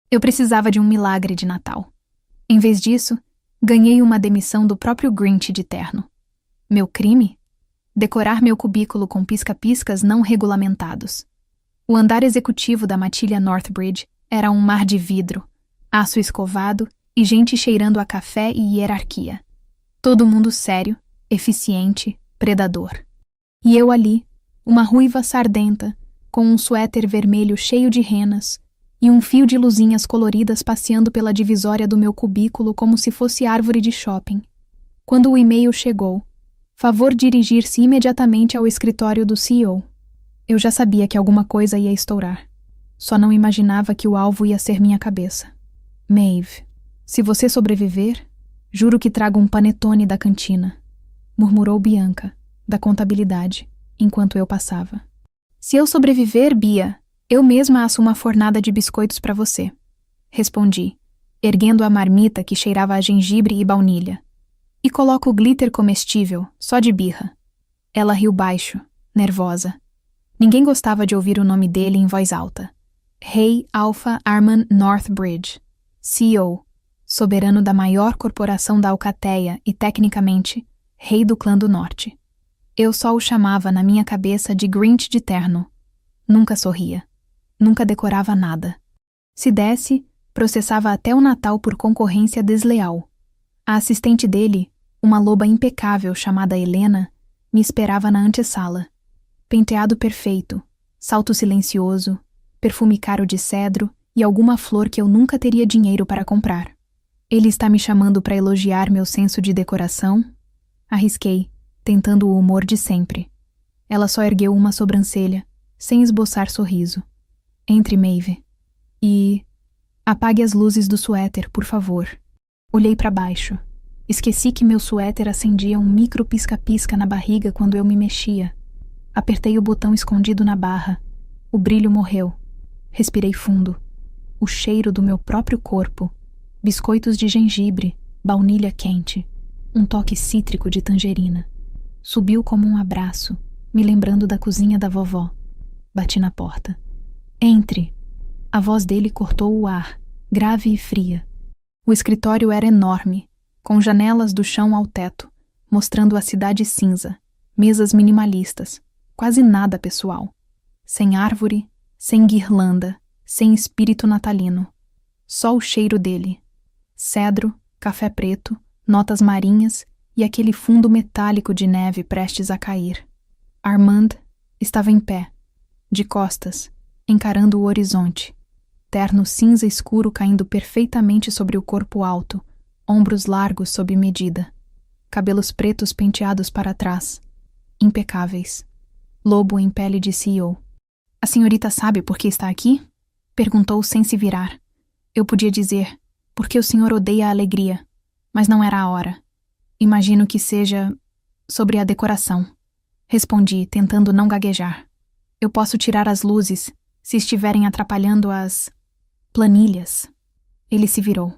Eu precisava de um milagre de Natal. Em vez disso, ganhei uma demissão do próprio Grinch de terno. Meu crime? Decorar meu cubículo com pisca-piscas não regulamentados. O andar executivo da matilha Northbridge era um mar de vidro, aço escovado e gente cheirando a café e hierarquia. Todo mundo sério, eficiente, predador. E eu ali, uma ruiva sardenta, com um suéter vermelho cheio de renas e um fio de luzinhas coloridas passeando pela divisória do meu cubículo como se fosse árvore de shopping. Quando o e-mail chegou, favor dirigir-se imediatamente ao escritório do CEO. Eu já sabia que alguma coisa ia estourar. Só não imaginava que o alvo ia ser minha cabeça. Maeve, se você sobreviver, juro que trago um panetone da cantina, murmurou Bianca, da contabilidade, enquanto eu passava. Se eu sobreviver, Bia, eu mesma asso uma fornada de biscoitos para você, respondi, erguendo a marmita que cheirava a gengibre e baunilha. E coloco glitter comestível, só de birra. Ela riu baixo, nervosa. Ninguém gostava de ouvir o nome dele em voz alta. Rei Alpha Arman Northbridge, CEO, soberano da maior corporação da Alcateia e, tecnicamente, rei do clã do norte. Eu só o chamava na minha cabeça de Grinch de terno. Nunca sorria. Nunca decorava nada. Se desse, processava até o Natal por concorrência desleal. A assistente dele, uma loba impecável chamada Helena, me esperava na antessala. Penteado perfeito, salto silencioso, perfume caro de cedro e alguma flor que eu nunca teria dinheiro para comprar. Ele está me chamando para elogiar meu senso de decoração? Arrisquei, tentando o humor de sempre. Ela só ergueu uma sobrancelha, sem esboçar sorriso. Entre, Maeve. E... apague as luzes do suéter, por favor. Olhei para baixo. Esqueci que meu suéter acendia um micro pisca-pisca na barriga quando eu me mexia. Apertei o botão escondido na barra. O brilho morreu. Respirei fundo. O cheiro do meu próprio corpo. Biscoitos de gengibre, baunilha quente. Um toque cítrico de tangerina. Subiu como um abraço, me lembrando da cozinha da vovó. Bati na porta. Entre! A voz dele cortou o ar, grave e fria. O escritório era enorme, com janelas do chão ao teto, mostrando a cidade cinza, mesas minimalistas, quase nada pessoal. Sem árvore, sem guirlanda, sem espírito natalino. Só o cheiro dele. Cedro, café preto, notas marinhas e aquele fundo metálico de neve prestes a cair. Armand estava em pé, de costas, encarando o horizonte. Terno cinza escuro caindo perfeitamente sobre o corpo alto, ombros largos sob medida. Cabelos pretos penteados para trás. Impecáveis. Lobo em pele de CEO. A senhorita sabe por que está aqui? Perguntou sem se virar. Eu podia dizer, porque o senhor odeia a alegria, mas não era a hora. Imagino que seja sobre a decoração. Respondi, tentando não gaguejar. Eu posso tirar as luzes, se estiverem atrapalhando as... planilhas. Ele se virou.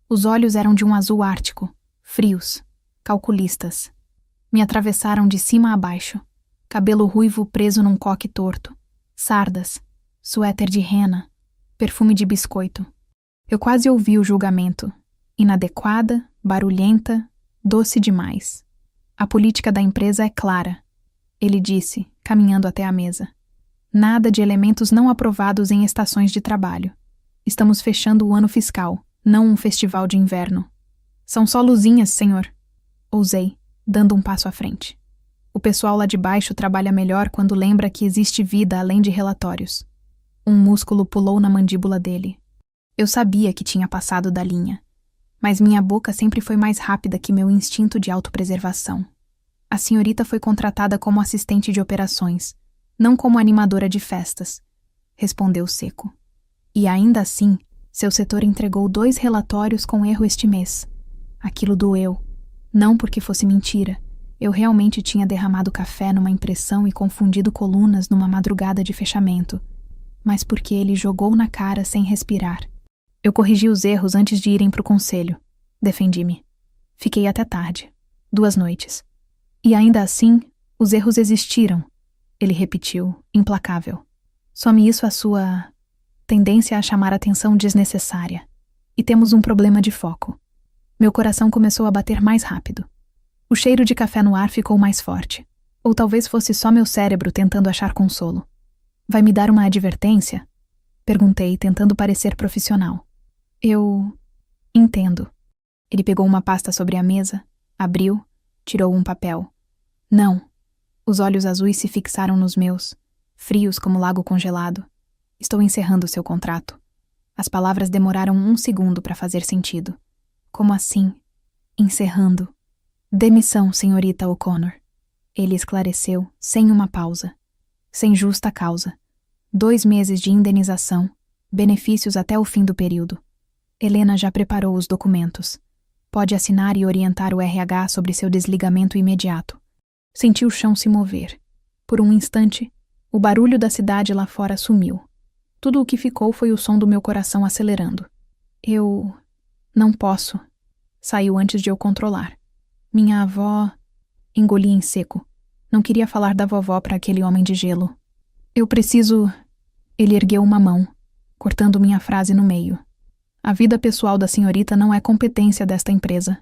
Os olhos eram de um azul ártico, frios, calculistas. Me atravessaram de cima a baixo. Cabelo ruivo preso num coque torto. Sardas, suéter de rena, perfume de biscoito. Eu quase ouvi o julgamento. Inadequada, barulhenta, doce demais. A política da empresa é clara, ele disse, caminhando até a mesa. Nada de elementos não aprovados em estações de trabalho. Estamos fechando o ano fiscal, não um festival de inverno. São só luzinhas, senhor. Ousei, dando um passo à frente. O pessoal lá de baixo trabalha melhor quando lembra que existe vida além de relatórios. Um músculo pulou na mandíbula dele. Eu sabia que tinha passado da linha, mas minha boca sempre foi mais rápida que meu instinto de autopreservação. A senhorita foi contratada como assistente de operações, não como animadora de festas, respondeu seco. E ainda assim, seu setor entregou 2 relatórios com erro este mês. Aquilo doeu. Não porque fosse mentira. Eu realmente tinha derramado café numa impressão e confundido colunas numa madrugada de fechamento. Mas porque ele jogou na cara sem respirar. Eu corrigi os erros antes de irem para o conselho. Defendi-me. Fiquei até tarde. 2 noites. E ainda assim, os erros existiram. Ele repetiu, implacável. Some isso à sua... tendência a chamar atenção desnecessária. E temos um problema de foco. Meu coração começou a bater mais rápido. O cheiro de café no ar ficou mais forte. Ou talvez fosse só meu cérebro tentando achar consolo. Vai me dar uma advertência? Perguntei, tentando parecer profissional. Eu entendo. Ele pegou uma pasta sobre a mesa, abriu, tirou um papel. Não. Os olhos azuis se fixaram nos meus, frios como lago congelado. Estou encerrando seu contrato. As palavras demoraram 1 segundo para fazer sentido. Como assim? Encerrando. Demissão, senhorita O'Connor. Ele esclareceu, sem uma pausa. Sem justa causa. 2 meses de indenização, benefícios até o fim do período. Helena já preparou os documentos. Pode assinar e orientar o RH sobre seu desligamento imediato. Senti o chão se mover. Por um instante, o barulho da cidade lá fora sumiu. Tudo o que ficou foi o som do meu coração acelerando. Eu não posso. Saiu antes de eu controlar. Minha avó... Engoli em seco. Não queria falar da vovó para aquele homem de gelo. Eu preciso... Ele ergueu uma mão, cortando minha frase no meio. A vida pessoal da senhorita não é competência desta empresa.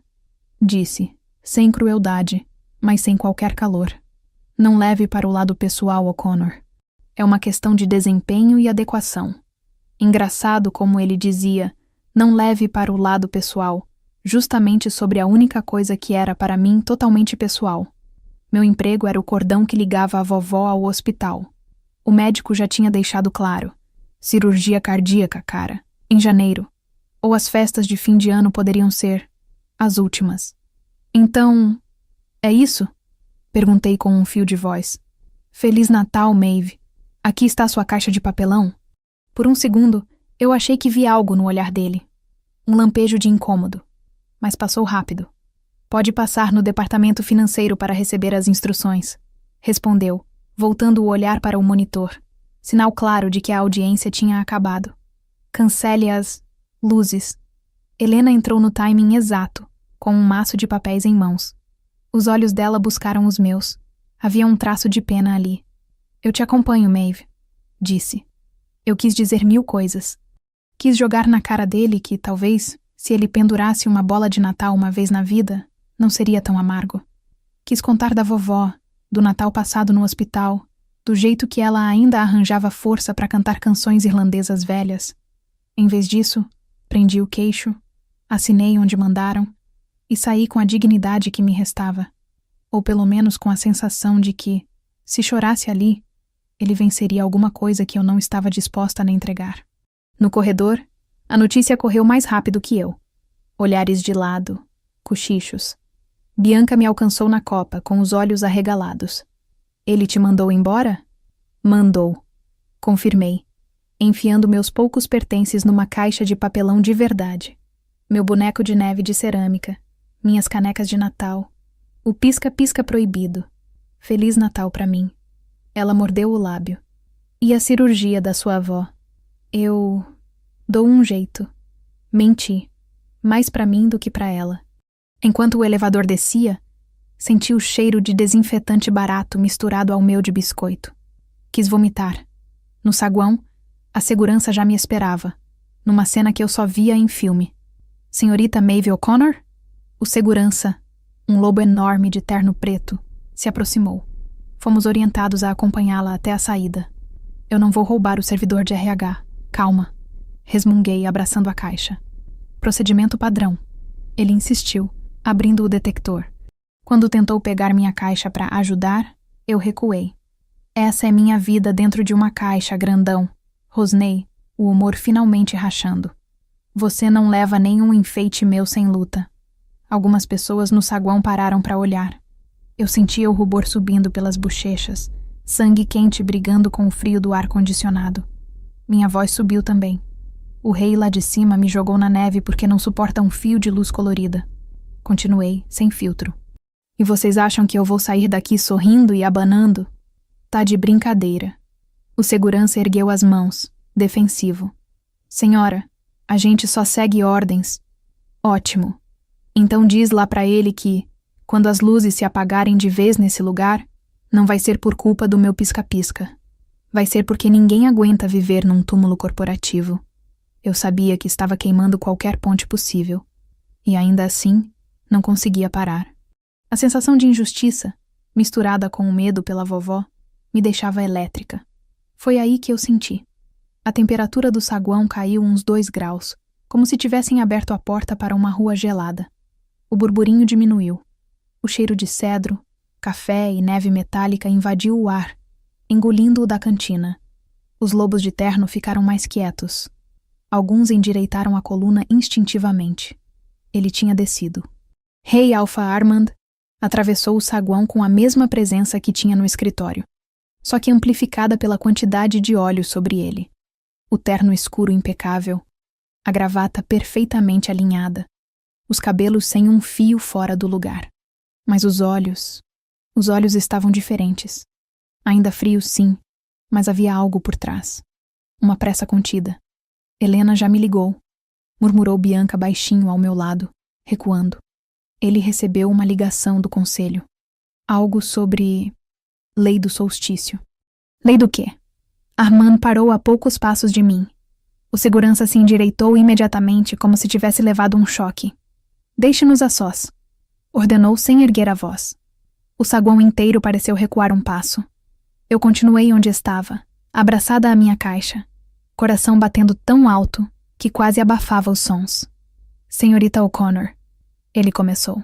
Disse, sem crueldade, mas sem qualquer calor. Não leve para o lado pessoal, O'Connor. É uma questão de desempenho e adequação. Engraçado como ele dizia, não leve para o lado pessoal, justamente sobre a única coisa que era para mim totalmente pessoal. Meu emprego era o cordão que ligava a vovó ao hospital. O médico já tinha deixado claro. Cirurgia cardíaca, cara. Em janeiro. Ou as festas de fim de ano poderiam ser as últimas. Então, é isso? Perguntei com um fio de voz. Feliz Natal, Maeve. Aqui está sua caixa de papelão. Por um segundo, eu achei que vi algo no olhar dele. Um lampejo de incômodo. Mas passou rápido. Pode passar no departamento financeiro para receber as instruções. Respondeu, voltando o olhar para o monitor. Sinal claro de que a audiência tinha acabado. Cancele as luzes. Helena entrou no timing exato, com um maço de papéis em mãos. Os olhos dela buscaram os meus. Havia um traço de pena ali. Eu te acompanho, Maeve, disse. Eu quis dizer 1000 coisas. Quis jogar na cara dele que, talvez, se ele pendurasse uma bola de Natal uma vez na vida, não seria tão amargo. Quis contar da vovó, do Natal passado no hospital, do jeito que ela ainda arranjava força para cantar canções irlandesas velhas. Em vez disso, prendi o queixo, assinei onde mandaram e saí com a dignidade que me restava, ou pelo menos com a sensação de que, se chorasse ali, ele venceria alguma coisa que eu não estava disposta a lhe entregar. No corredor, a notícia correu mais rápido que eu. Olhares de lado, cochichos. Bianca me alcançou na copa, com os olhos arregalados. Ele te mandou embora? Mandou. Confirmei, enfiando meus poucos pertences numa caixa de papelão de verdade. Meu boneco de neve de cerâmica, minhas canecas de Natal, o pisca-pisca proibido. Feliz Natal pra mim. Ela mordeu o lábio. E a cirurgia da sua avó? Eu dou um jeito. Menti. Mais pra mim do que pra ela. Enquanto o elevador descia, senti o cheiro de desinfetante barato misturado ao meu de biscoito. Quis vomitar. No saguão, a segurança já me esperava, numa cena que eu só via em filme. Senhorita Maeve O'Connor? O segurança, um lobo enorme de terno preto, se aproximou. Fomos orientados a acompanhá-la até a saída. Eu não vou roubar o servidor de RH. Calma. Resmunguei, abraçando a caixa. Procedimento padrão. Ele insistiu, abrindo o detector. Quando tentou pegar minha caixa para ajudar, eu recuei. Essa é minha vida dentro de uma caixa, grandão. Rosnei, o humor finalmente rachando. Você não leva nenhum enfeite meu sem luta. Algumas pessoas no saguão pararam para olhar. Eu sentia o rubor subindo pelas bochechas, sangue quente brigando com o frio do ar-condicionado. Minha voz subiu também. O rei lá de cima me jogou na neve porque não suporta um fio de luz colorida. Continuei, sem filtro. E vocês acham que eu vou sair daqui sorrindo e abanando? Tá de brincadeira. O segurança ergueu as mãos, defensivo. Senhora, a gente só segue ordens. Ótimo. Então diz lá pra ele que, quando as luzes se apagarem de vez nesse lugar, não vai ser por culpa do meu pisca-pisca. Vai ser porque ninguém aguenta viver num túmulo corporativo. Eu sabia que estava queimando qualquer ponte possível. E ainda assim, não conseguia parar. A sensação de injustiça, misturada com o medo pela vovó, me deixava elétrica. Foi aí que eu senti. A temperatura do saguão caiu uns 2 graus, como se tivessem aberto a porta para uma rua gelada. O burburinho diminuiu. O cheiro de cedro, café e neve metálica invadiu o ar, engolindo-o da cantina. Os lobos de terno ficaram mais quietos. Alguns endireitaram a coluna instintivamente. Ele tinha descido. Rei Alpha Armand atravessou o saguão com a mesma presença que tinha no escritório, só que amplificada pela quantidade de óleo sobre ele. O terno escuro impecável, a gravata perfeitamente alinhada, os cabelos sem um fio fora do lugar. Mas os olhos estavam diferentes. Ainda frios, sim, mas havia algo por trás. Uma pressa contida. Helena já me ligou, murmurou Bianca baixinho ao meu lado, recuando. Ele recebeu uma ligação do conselho. Algo sobre lei do solstício. Lei do quê? Armand parou a poucos passos de mim. O segurança se endireitou imediatamente como se tivesse levado um choque. Deixe-nos a sós, ordenou sem erguer a voz. O saguão inteiro pareceu recuar um passo. Eu continuei onde estava, abraçada à minha caixa, coração batendo tão alto que quase abafava os sons. Senhorita O'Connor, ele começou.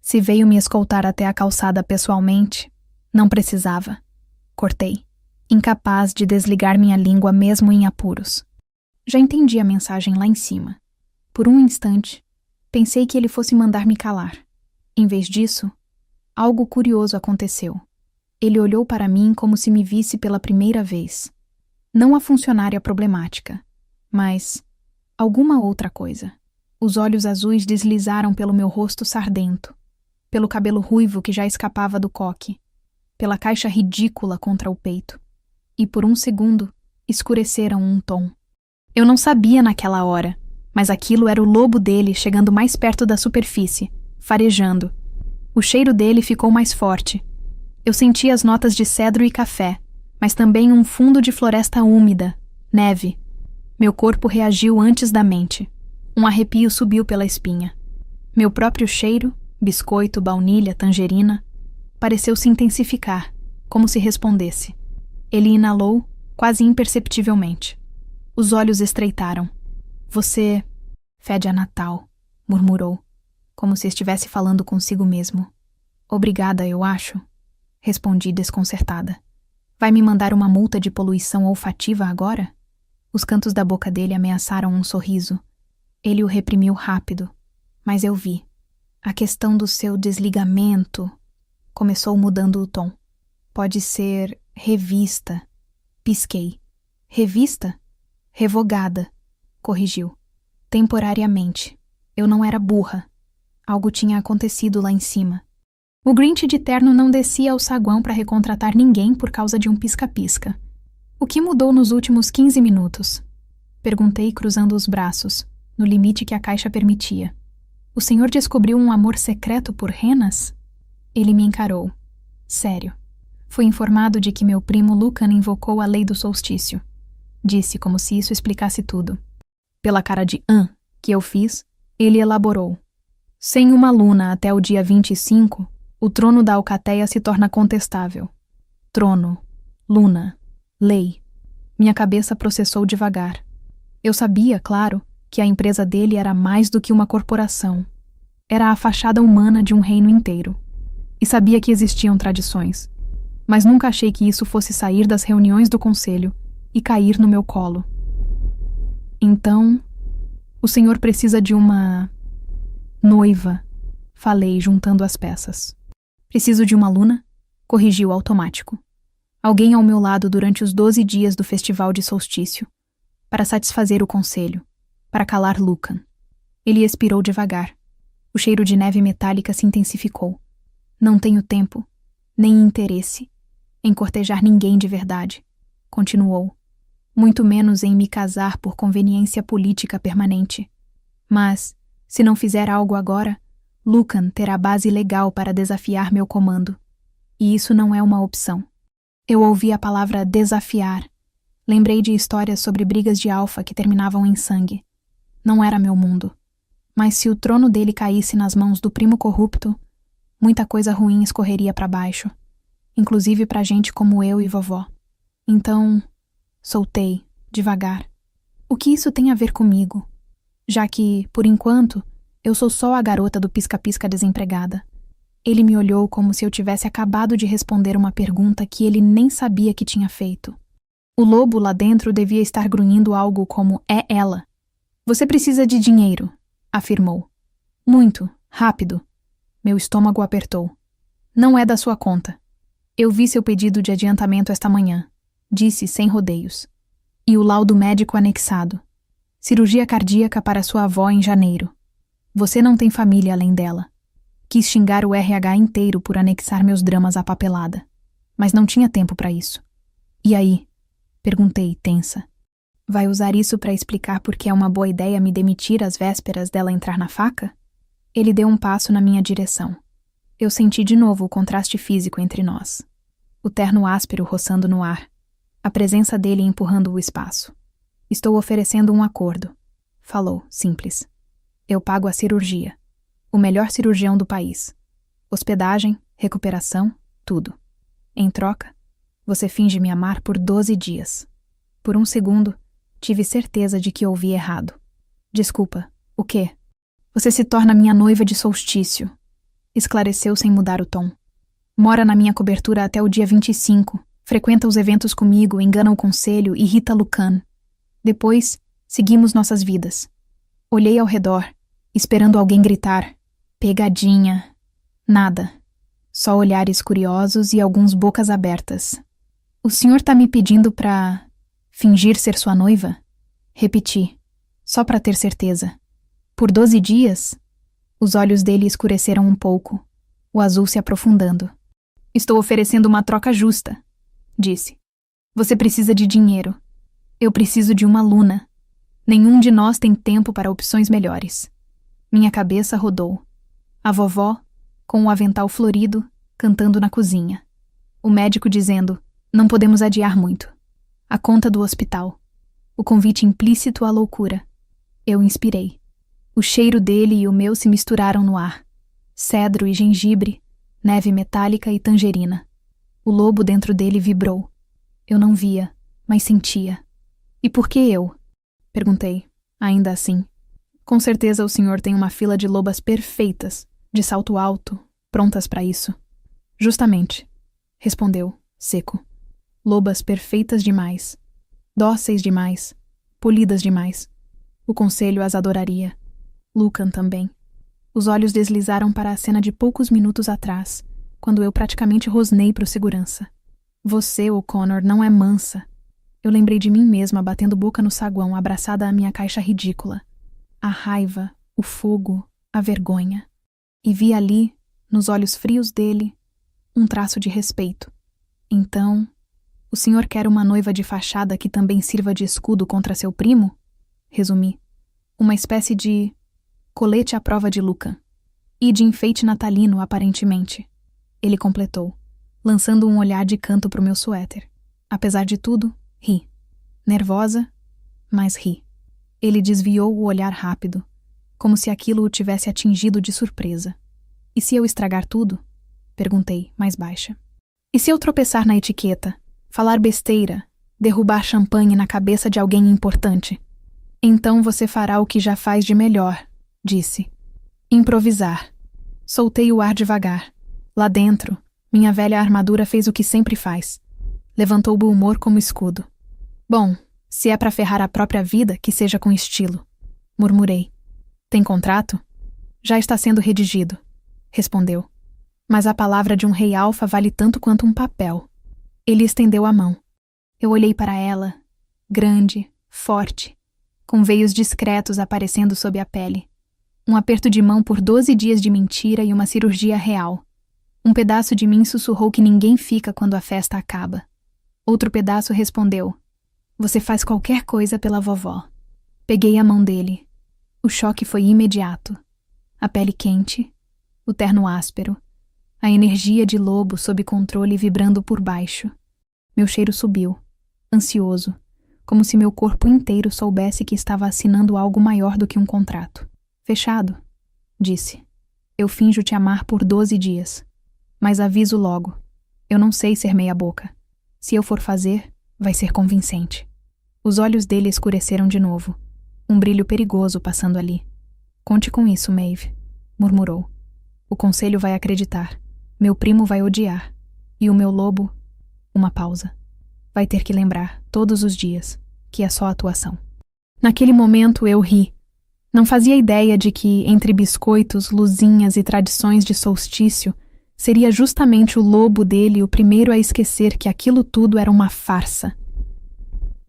Se veio me escoltar até a calçada pessoalmente, não precisava. Cortei, incapaz de desligar minha língua mesmo em apuros. Já entendi a mensagem lá em cima. Por um instante, pensei que ele fosse mandar me calar. Em vez disso, algo curioso aconteceu. Ele olhou para mim como se me visse pela primeira vez. Não a funcionária problemática, mas alguma outra coisa. Os olhos azuis deslizaram pelo meu rosto sardento, pelo cabelo ruivo que já escapava do coque, pela caixa ridícula contra o peito, e por um segundo escureceram um tom. Eu não sabia naquela hora, mas aquilo era o lobo dele chegando mais perto da superfície, farejando. O cheiro dele ficou mais forte. Eu senti as notas de cedro e café, mas também um fundo de floresta úmida, neve. Meu corpo reagiu antes da mente. Um arrepio subiu pela espinha. Meu próprio cheiro, biscoito, baunilha, tangerina, pareceu se intensificar, como se respondesse. Ele inalou, quase imperceptivelmente. Os olhos estreitaram. Você fede a Natal, murmurou, como se estivesse falando consigo mesmo. Obrigada, eu acho, respondi desconcertada. Vai me mandar uma multa de poluição olfativa agora? Os cantos da boca dele ameaçaram um sorriso. Ele o reprimiu rápido, mas eu vi. A questão do seu desligamento, começou mudando o tom. Pode ser revista. Pisquei. Revista? Revogada, corrigiu. Temporariamente. Eu não era burra. Algo tinha acontecido lá em cima. O Grinch de terno não descia ao saguão para recontratar ninguém por causa de um pisca-pisca. O que mudou nos últimos 15 minutos? Perguntei cruzando os braços, no limite que a caixa permitia. O senhor descobriu um amor secreto por renas? Ele me encarou. Sério. Fui informado de que meu primo Lucan invocou a lei do solstício. Disse como se isso explicasse tudo. Pela cara de que eu fiz, ele elaborou. Sem uma luna até o dia 25, o trono da alcateia se torna contestável. Trono, luna, lei. Minha cabeça processou devagar. Eu sabia, claro, que a empresa dele era mais do que uma corporação. Era a fachada humana de um reino inteiro. E sabia que existiam tradições. Mas nunca achei que isso fosse sair das reuniões do conselho e cair no meu colo. Então, o senhor precisa de uma noiva, falei, juntando as peças. Preciso de uma luna? Corrigiu automático. Alguém ao meu lado durante os 12 dias do festival de solstício, para satisfazer o conselho, para calar Lucan. Ele expirou devagar. O cheiro de neve metálica se intensificou. Não tenho tempo, nem interesse, em cortejar ninguém de verdade, continuou. Muito menos em me casar por conveniência política permanente. Mas, se não fizer algo agora, Lucan terá base legal para desafiar meu comando. E isso não é uma opção. Eu ouvi a palavra desafiar. Lembrei de histórias sobre brigas de alfa que terminavam em sangue. Não era meu mundo. Mas se o trono dele caísse nas mãos do primo corrupto, muita coisa ruim escorreria para baixo, inclusive para gente como eu e vovó. Então, soltei, devagar. O que isso tem a ver comigo? Já que, por enquanto, eu sou só a garota do pisca-pisca desempregada. Ele me olhou como se eu tivesse acabado de responder uma pergunta que ele nem sabia que tinha feito. O lobo lá dentro devia estar grunhindo algo como "é ela". "Você precisa de dinheiro", afirmou. "Muito, rápido." Meu estômago apertou. "Não é da sua conta. Eu vi seu pedido de adiantamento esta manhã", disse sem rodeios. "E o laudo médico anexado. Cirurgia cardíaca para sua avó em janeiro. Você não tem família além dela." Quis xingar o RH inteiro por anexar meus dramas à papelada. Mas não tinha tempo para isso. "E aí?" perguntei, tensa. "Vai usar isso para explicar por que é uma boa ideia me demitir às vésperas dela entrar na faca?" Ele deu um passo na minha direção. Eu senti de novo o contraste físico entre nós. O terno áspero roçando no ar. A presença dele empurrando o espaço. "Estou oferecendo um acordo", falou, simples. "Eu pago a cirurgia. O melhor cirurgião do país. Hospedagem, recuperação, tudo. Em troca, você finge me amar por 12 dias. Por um segundo, tive certeza de que ouvi errado. "Desculpa, o quê?" "Você se torna minha noiva de solstício", esclareceu sem mudar o tom. "Mora na minha cobertura até o dia 25, frequenta os eventos comigo, engana o conselho, irrita Lucan. Depois, seguimos nossas vidas." Olhei ao redor, esperando alguém gritar: "Pegadinha." Nada. Só olhares curiosos e alguns bocas abertas. "O senhor tá me pedindo pra fingir ser sua noiva?" Repeti, só pra ter certeza. "Por 12 dias?" Os olhos dele escureceram um pouco, o azul se aprofundando. "Estou oferecendo uma troca justa", disse. "Você precisa de dinheiro. Eu preciso de uma Luna. Nenhum de nós tem tempo para opções melhores." Minha cabeça rodou. A vovó, com o avental florido, cantando na cozinha. O médico dizendo: "Não podemos adiar muito." A conta do hospital. O convite implícito à loucura. Eu inspirei. O cheiro dele e o meu se misturaram no ar. Cedro e gengibre, neve metálica e tangerina. O lobo dentro dele vibrou. Eu não via, mas sentia. "E por que eu?" perguntei, ainda assim. "Com certeza o senhor tem uma fila de lobas perfeitas, de salto alto, prontas para isso." "Justamente", respondeu, seco. "Lobas perfeitas demais. Dóceis demais. Polidas demais. O conselho as adoraria. Lucan também." Os olhos deslizaram para a cena de poucos minutos atrás, quando eu praticamente rosnei para o segurança. "Você, O'Connor, não é mansa." Eu lembrei de mim mesma batendo boca no saguão, abraçada à minha caixa ridícula. A raiva, o fogo, a vergonha. E vi ali, nos olhos frios dele, um traço de respeito. "Então, o senhor quer uma noiva de fachada que também sirva de escudo contra seu primo?" Resumi. "Uma espécie de colete à prova de Lucan. E de enfeite natalino, aparentemente." Ele completou, lançando um olhar de canto pro meu suéter. Apesar de tudo, ri. Nervosa, mas ri. Ele desviou o olhar rápido, como se aquilo o tivesse atingido de surpresa. "E se eu estragar tudo?" perguntei, mais baixa. "E se eu tropeçar na etiqueta, falar besteira, derrubar champanhe na cabeça de alguém importante?" "Então você fará o que já faz de melhor", disse. "Improvisar." Soltei o ar devagar. Lá dentro, minha velha armadura fez o que sempre faz. Levantou o humor como escudo. "Bom, se é para ferrar a própria vida, que seja com estilo", murmurei. "Tem contrato?" "Já está sendo redigido", respondeu. "Mas a palavra de um rei alfa vale tanto quanto um papel." Ele estendeu a mão. Eu olhei para ela, grande, forte, com veios discretos aparecendo sob a pele. Um aperto de mão por 12 dias de mentira e uma cirurgia real. Um pedaço de mim sussurrou que ninguém fica quando a festa acaba. Outro pedaço respondeu: "Você faz qualquer coisa pela vovó." Peguei a mão dele. O choque foi imediato. A pele quente, o terno áspero, a energia de lobo sob controle vibrando por baixo. Meu cheiro subiu, ansioso, como se meu corpo inteiro soubesse que estava assinando algo maior do que um contrato. Fechado, disse. Eu finjo te amar por 12 dias. Mas aviso logo. Eu não sei ser meia-boca. Se eu for fazer, vai ser convincente. Os olhos dele escureceram de novo. Um brilho perigoso passando ali. Conte com isso, Maeve, murmurou. O conselho vai acreditar. Meu primo vai odiar. E o meu lobo... Uma pausa. Vai ter que lembrar, todos os dias, que é só atuação. Naquele momento eu ri. Não fazia ideia de que, entre biscoitos, luzinhas e tradições de solstício, seria justamente o lobo dele o primeiro a esquecer que aquilo tudo era uma farsa.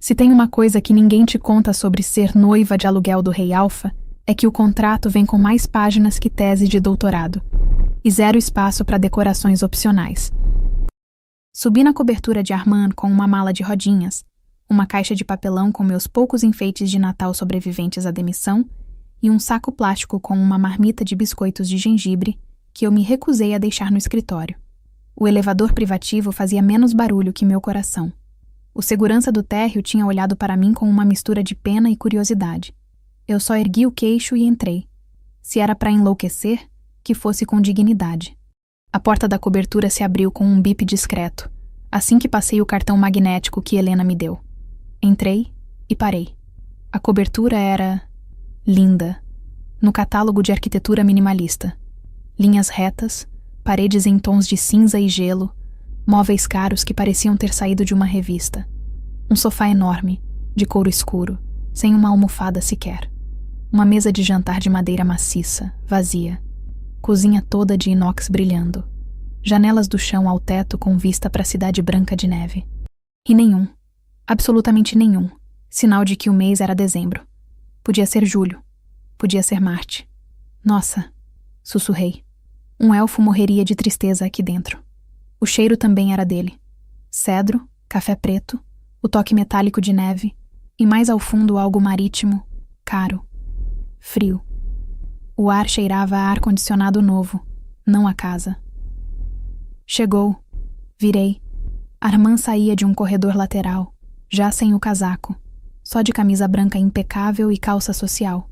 Se tem uma coisa que ninguém te conta sobre ser noiva de aluguel do Rei Alfa, é que o contrato vem com mais páginas que tese de doutorado, e 0 espaço para decorações opcionais. Subi na cobertura de Armand com uma mala de rodinhas, uma caixa de papelão com meus poucos enfeites de Natal sobreviventes à demissão e um saco plástico com uma marmita de biscoitos de gengibre que eu me recusei a deixar no escritório. O elevador privativo fazia menos barulho que meu coração. O segurança do térreo tinha olhado para mim com uma mistura de pena e curiosidade. Eu só ergui o queixo e entrei. Se era para enlouquecer, que fosse com dignidade. A porta da cobertura se abriu com um bip discreto, assim que passei o cartão magnético que Helena me deu. Entrei e parei. A cobertura era... linda. No catálogo de arquitetura minimalista. Linhas retas, paredes em tons de cinza e gelo, móveis caros que pareciam ter saído de uma revista. Um sofá enorme, de couro escuro, sem uma almofada sequer. Uma mesa de jantar de madeira maciça, vazia. Cozinha toda de inox brilhando. Janelas do chão ao teto com vista para a cidade branca de neve. E nenhum, absolutamente nenhum, sinal de que o mês era dezembro. Podia ser julho. Podia ser Marte. Nossa, sussurrei. Um elfo morreria de tristeza aqui dentro. O cheiro também era dele. Cedro, café preto, o toque metálico de neve e mais ao fundo algo marítimo, caro, frio. O ar cheirava a ar-condicionado novo, não a casa. Chegou. Virei. Armand saía de um corredor lateral, já sem o casaco, só de camisa branca impecável e calça social.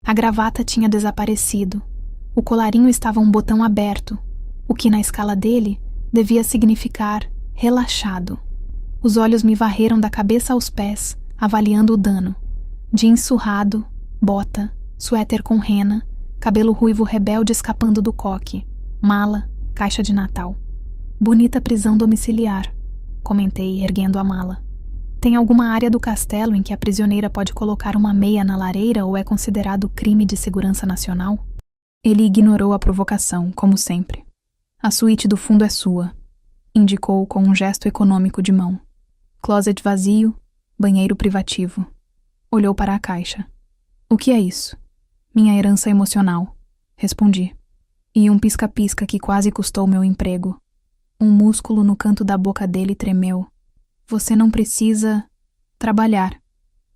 A gravata tinha desaparecido. O colarinho estava um botão aberto, o que na escala dele devia significar relaxado. Os olhos me varreram da cabeça aos pés, avaliando o dano. Jeans surrado, bota, suéter com rena, cabelo ruivo rebelde escapando do coque, mala, caixa de Natal. Bonita prisão domiciliar, comentei, erguendo a mala. Tem alguma área do castelo em que a prisioneira pode colocar uma meia na lareira ou é considerado crime de segurança nacional? Ele ignorou a provocação, como sempre. A suíte do fundo é sua, indicou com um gesto econômico de mão. Closet vazio, banheiro privativo. Olhou para a caixa. O que é isso? Minha herança emocional, respondi. E um pisca-pisca que quase custou meu emprego. Um músculo no canto da boca dele tremeu. Você não precisa trabalhar,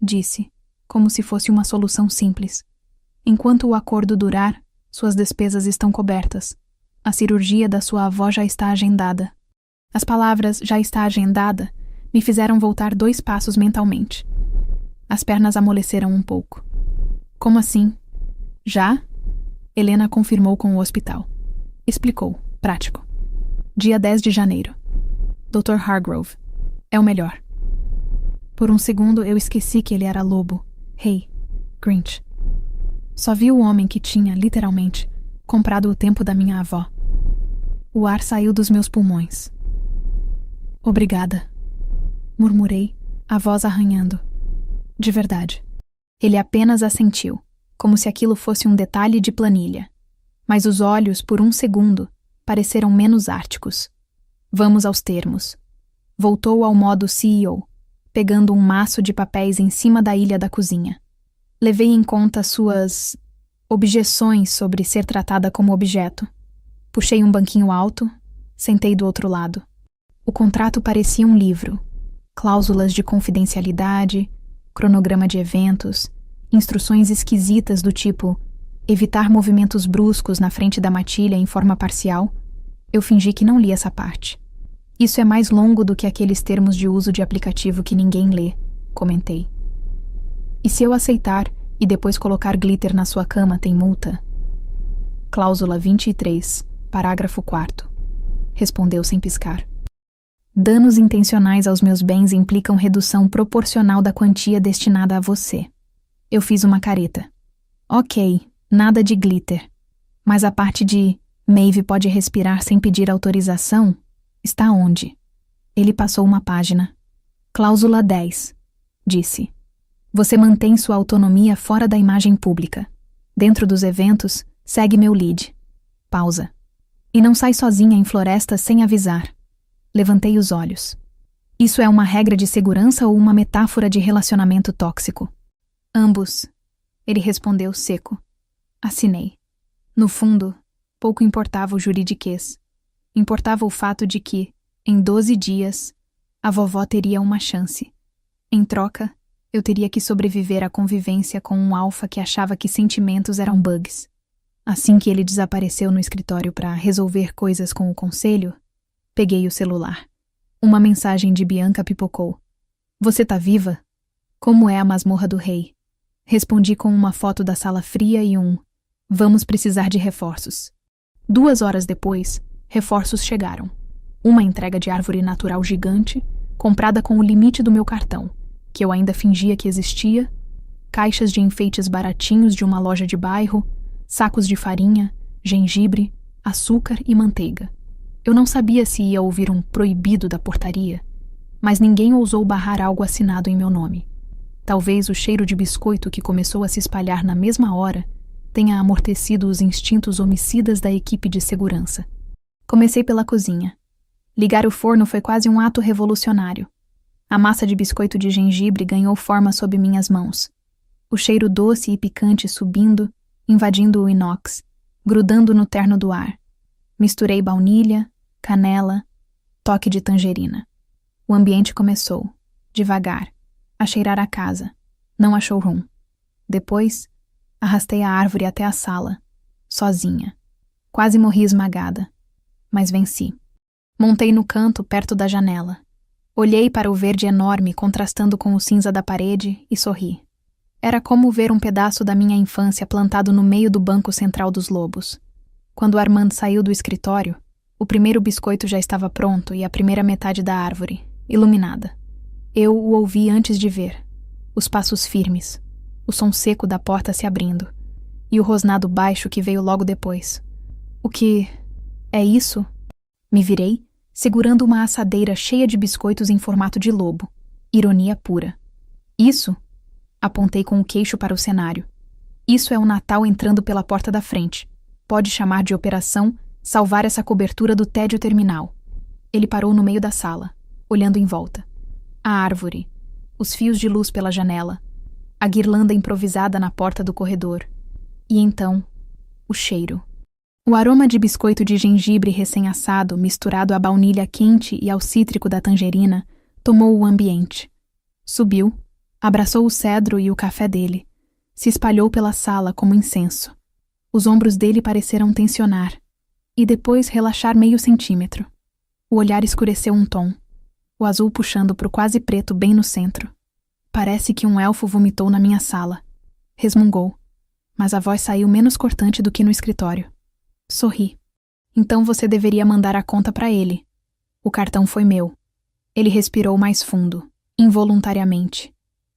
disse, como se fosse uma solução simples. Enquanto o acordo durar, suas despesas estão cobertas. A cirurgia da sua avó já está agendada. As palavras "já está agendada" me fizeram voltar 2 passos mentalmente. As pernas amoleceram um pouco. Como assim? Já? Helena confirmou com o hospital. Explicou, prático. Dia 10 de janeiro. Dr. Hargrove. É o melhor. Por um segundo eu esqueci que ele era lobo, rei, Grinch. Só vi o homem que tinha, literalmente, comprado o tempo da minha avó. O ar saiu dos meus pulmões. Obrigada, murmurei, a voz arranhando. De verdade. Ele apenas assentiu, como se aquilo fosse um detalhe de planilha. Mas os olhos, por um segundo, pareceram menos árticos. Vamos aos termos. Voltou ao modo CEO, pegando um maço de papéis em cima da ilha da cozinha. Levei em conta suas objeções sobre ser tratada como objeto. Puxei um banquinho alto, sentei do outro lado. O contrato parecia um livro. Cláusulas de confidencialidade, cronograma de eventos, instruções esquisitas do tipo evitar movimentos bruscos na frente da matilha em forma parcial. Eu fingi que não li essa parte. Isso é mais longo do que aqueles termos de uso de aplicativo que ninguém lê, comentei. E se eu aceitar e depois colocar glitter na sua cama, tem multa? Cláusula 23, parágrafo 4º. Respondeu sem piscar. Danos intencionais aos meus bens implicam redução proporcional da quantia destinada a você. Eu fiz uma careta. Ok, nada de glitter. Mas a parte de Maeve pode respirar sem pedir autorização está onde? Ele passou uma página. Cláusula 10. Disse. Você mantém sua autonomia fora da imagem pública. Dentro dos eventos, segue meu lead. Pausa. E não sai sozinha em florestas sem avisar. Levantei os olhos. Isso é uma regra de segurança ou uma metáfora de relacionamento tóxico? Ambos. Ele respondeu seco. Assinei. No fundo, pouco importava o juridiquês. Importava o fato de que, em 12 dias, a vovó teria uma chance. Em troca, eu teria que sobreviver à convivência com um alfa que achava que sentimentos eram bugs. Assim que ele desapareceu no escritório para resolver coisas com o conselho, peguei o celular. Uma mensagem de Bianca pipocou. Você tá viva? Como é a masmorra do rei? Respondi com uma foto da sala fria e um vamos precisar de reforços. 2 horas depois, reforços chegaram. Uma entrega de árvore natural gigante, comprada com o limite do meu cartão, que eu ainda fingia que existia, caixas de enfeites baratinhos de uma loja de bairro, sacos de farinha, gengibre, açúcar e manteiga. Eu não sabia se ia ouvir um proibido da portaria, mas ninguém ousou barrar algo assinado em meu nome. Talvez o cheiro de biscoito que começou a se espalhar na mesma hora tenha amortecido os instintos homicidas da equipe de segurança. Comecei pela cozinha. Ligar o forno foi quase um ato revolucionário. A massa de biscoito de gengibre ganhou forma sob minhas mãos. O cheiro doce e picante subindo, invadindo o inox, grudando no terno do ar. Misturei baunilha, canela, toque de tangerina. O ambiente começou, devagar, a cheirar a casa, não a showroom. Depois, arrastei a árvore até a sala, sozinha. Quase morri esmagada, mas venci. Montei no canto, perto da janela. Olhei para o verde enorme contrastando com o cinza da parede e sorri. Era como ver um pedaço da minha infância plantado no meio do banco central dos lobos. Quando Armand saiu do escritório, o primeiro biscoito já estava pronto e a primeira metade da árvore, iluminada. Eu o ouvi antes de ver. Os passos firmes, o som seco da porta se abrindo, e o rosnado baixo que veio logo depois. O que... é isso? Me virei, segurando uma assadeira cheia de biscoitos em formato de lobo. Ironia pura. Isso? Apontei com o queixo para o cenário. Isso é o Natal entrando pela porta da frente. Pode chamar de operação salvar essa cobertura do tédio terminal. Ele parou no meio da sala, olhando em volta. A árvore, os fios de luz pela janela, a guirlanda improvisada na porta do corredor. E então, o cheiro. O aroma de biscoito de gengibre recém-assado, misturado à baunilha quente e ao cítrico da tangerina, tomou o ambiente. Subiu, abraçou o cedro e o café dele. Se espalhou pela sala como incenso. Os ombros dele pareceram tensionar, e depois relaxar meio centímetro. O olhar escureceu um tom, o azul puxando para o quase preto bem no centro. Parece que um elfo vomitou na minha sala. Resmungou, mas a voz saiu menos cortante do que no escritório. Sorri. Então você deveria mandar a conta para ele. O cartão foi meu. Ele respirou mais fundo, involuntariamente.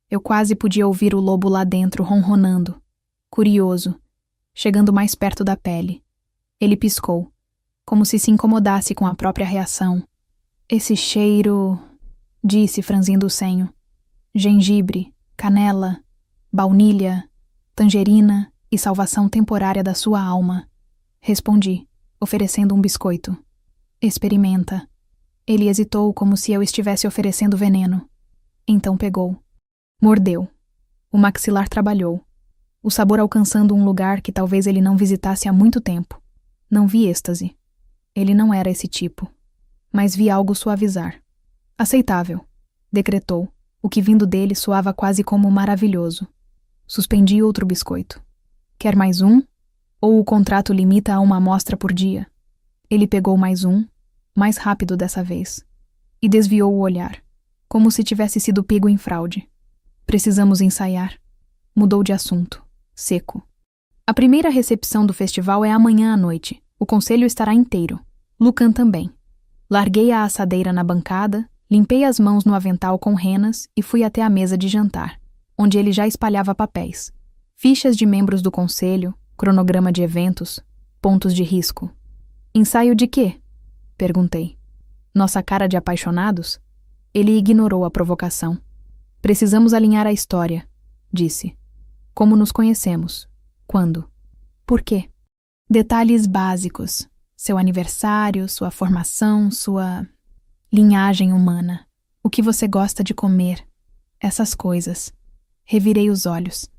Eu quase podia ouvir o lobo lá dentro ronronando, curioso, chegando mais perto da pele. Ele piscou, como se se incomodasse com a própria reação. Esse cheiro... disse, franzindo o senho. Gengibre, canela, baunilha, tangerina e salvação temporária da sua alma. Respondi, oferecendo um biscoito. Experimenta. Ele hesitou como se eu estivesse oferecendo veneno. Então pegou. Mordeu. O maxilar trabalhou. O sabor alcançando um lugar que talvez ele não visitasse há muito tempo. Não vi êxtase. Ele não era esse tipo. Mas vi algo suavizar. Aceitável, decretou, o que vindo dele soava quase como maravilhoso. Suspendi outro biscoito. Quer mais um? Ou o contrato limita a uma amostra por dia? Ele pegou mais um, mais rápido dessa vez. e desviou o olhar, como se tivesse sido pego em fraude. Precisamos ensaiar. Mudou de assunto, seco. A primeira recepção do festival é amanhã à noite. O conselho estará inteiro. Lucan também. Larguei a assadeira na bancada, limpei as mãos no avental com renas e fui até a mesa de jantar, onde ele já espalhava papéis. Fichas de membros do conselho, cronograma de eventos, pontos de risco. Ensaio de quê? Perguntei. Nossa cara de apaixonados? Ele ignorou a provocação. Precisamos alinhar a história, disse. Como nos conhecemos? Quando? Por quê? Detalhes básicos. Seu aniversário, sua formação, sua linhagem humana. O que você gosta de comer. Essas coisas. Revirei os olhos.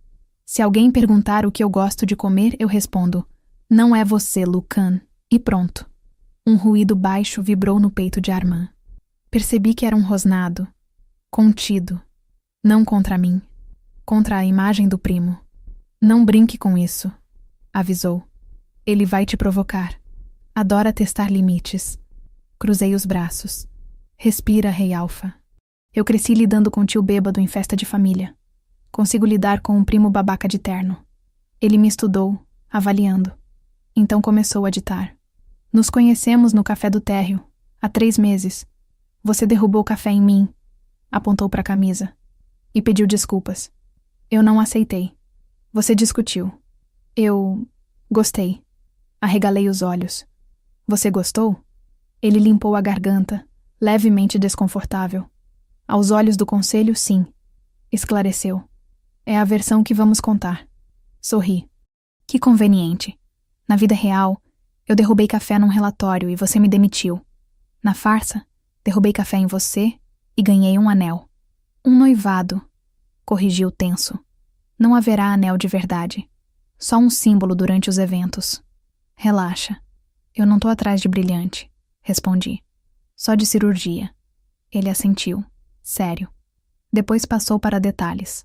Se alguém perguntar o que eu gosto de comer, eu respondo: não é você, Lucan. E pronto. Um ruído baixo vibrou no peito de Armand. Percebi que era um rosnado. Contido. Não contra mim. Contra a imagem do primo. Não brinque com isso, avisou. Ele vai te provocar. Adora testar limites. Cruzei os braços. Respira, Rei Alfa. Eu cresci lidando com tio bêbado em festa de família. Consigo lidar com um primo babaca de terno. Ele me estudou, avaliando. Então começou a ditar. Nos conhecemos no café do térreo, há 3 meses. Você derrubou café em mim, apontou para a camisa, e pediu desculpas. Eu não aceitei. Você discutiu. Eu gostei. Arregalei os olhos. Você gostou? Ele limpou a garganta, levemente desconfortável. Aos olhos do conselho, sim. Esclareceu. É a versão que vamos contar. Sorri. Que conveniente. Na vida real, eu derrubei café num relatório e você me demitiu. Na farsa, derrubei café em você e ganhei um anel. Um noivado. Corrigiu tenso. Não haverá anel de verdade. Só um símbolo durante os eventos. Relaxa. Eu não tô atrás de brilhante, respondi. Só de cirurgia. Ele assentiu. Sério. Depois passou para detalhes.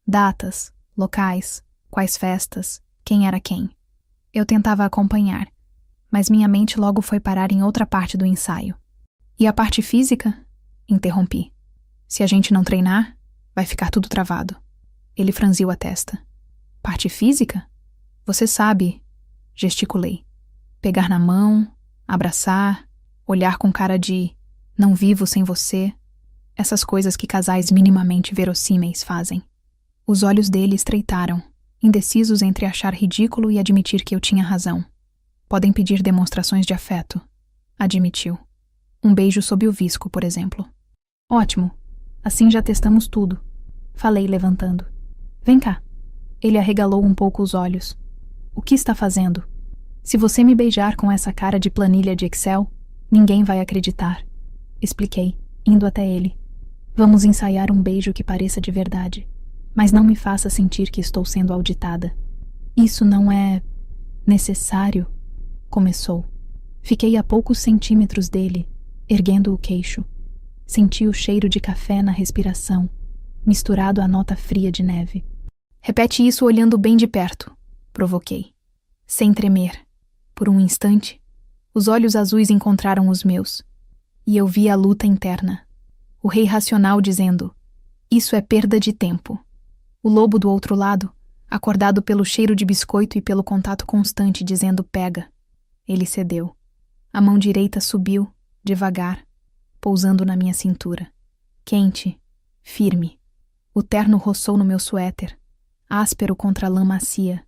Datas, locais, quais festas, quem era quem. Eu tentava acompanhar, mas minha mente logo foi parar em outra parte do ensaio. E a parte física? Interrompi. Se a gente não treinar, vai ficar tudo travado. Ele franziu a testa. Parte física? Você sabe, gesticulei. Pegar na mão, abraçar, olhar com cara de não vivo sem você. Essas coisas que casais minimamente verossímeis fazem. Os olhos dele estreitaram, indecisos entre achar ridículo e admitir que eu tinha razão. Podem pedir demonstrações de afeto, admitiu. Um beijo sob o visco, por exemplo. Ótimo. Assim já testamos tudo. Falei, levantando. Vem cá. Ele arregalou um pouco os olhos. O que está fazendo? Se você me beijar com essa cara de planilha de Excel, ninguém vai acreditar. Expliquei, indo até ele. Vamos ensaiar um beijo que pareça de verdade. Mas não me faça sentir que estou sendo auditada. Isso não é necessário, começou. Fiquei a poucos centímetros dele, erguendo o queixo. Senti o cheiro de café na respiração, misturado à nota fria de neve. Repete isso olhando bem de perto, provoquei. Sem tremer. Por um instante, os olhos azuis encontraram os meus, e eu vi a luta interna. O rei racional dizendo, isso é perda de tempo. O lobo do outro lado, acordado pelo cheiro de biscoito e pelo contato constante, dizendo pega. Ele cedeu. A mão direita subiu, devagar, pousando na minha cintura. Quente, firme. O terno roçou no meu suéter, áspero contra a lã macia.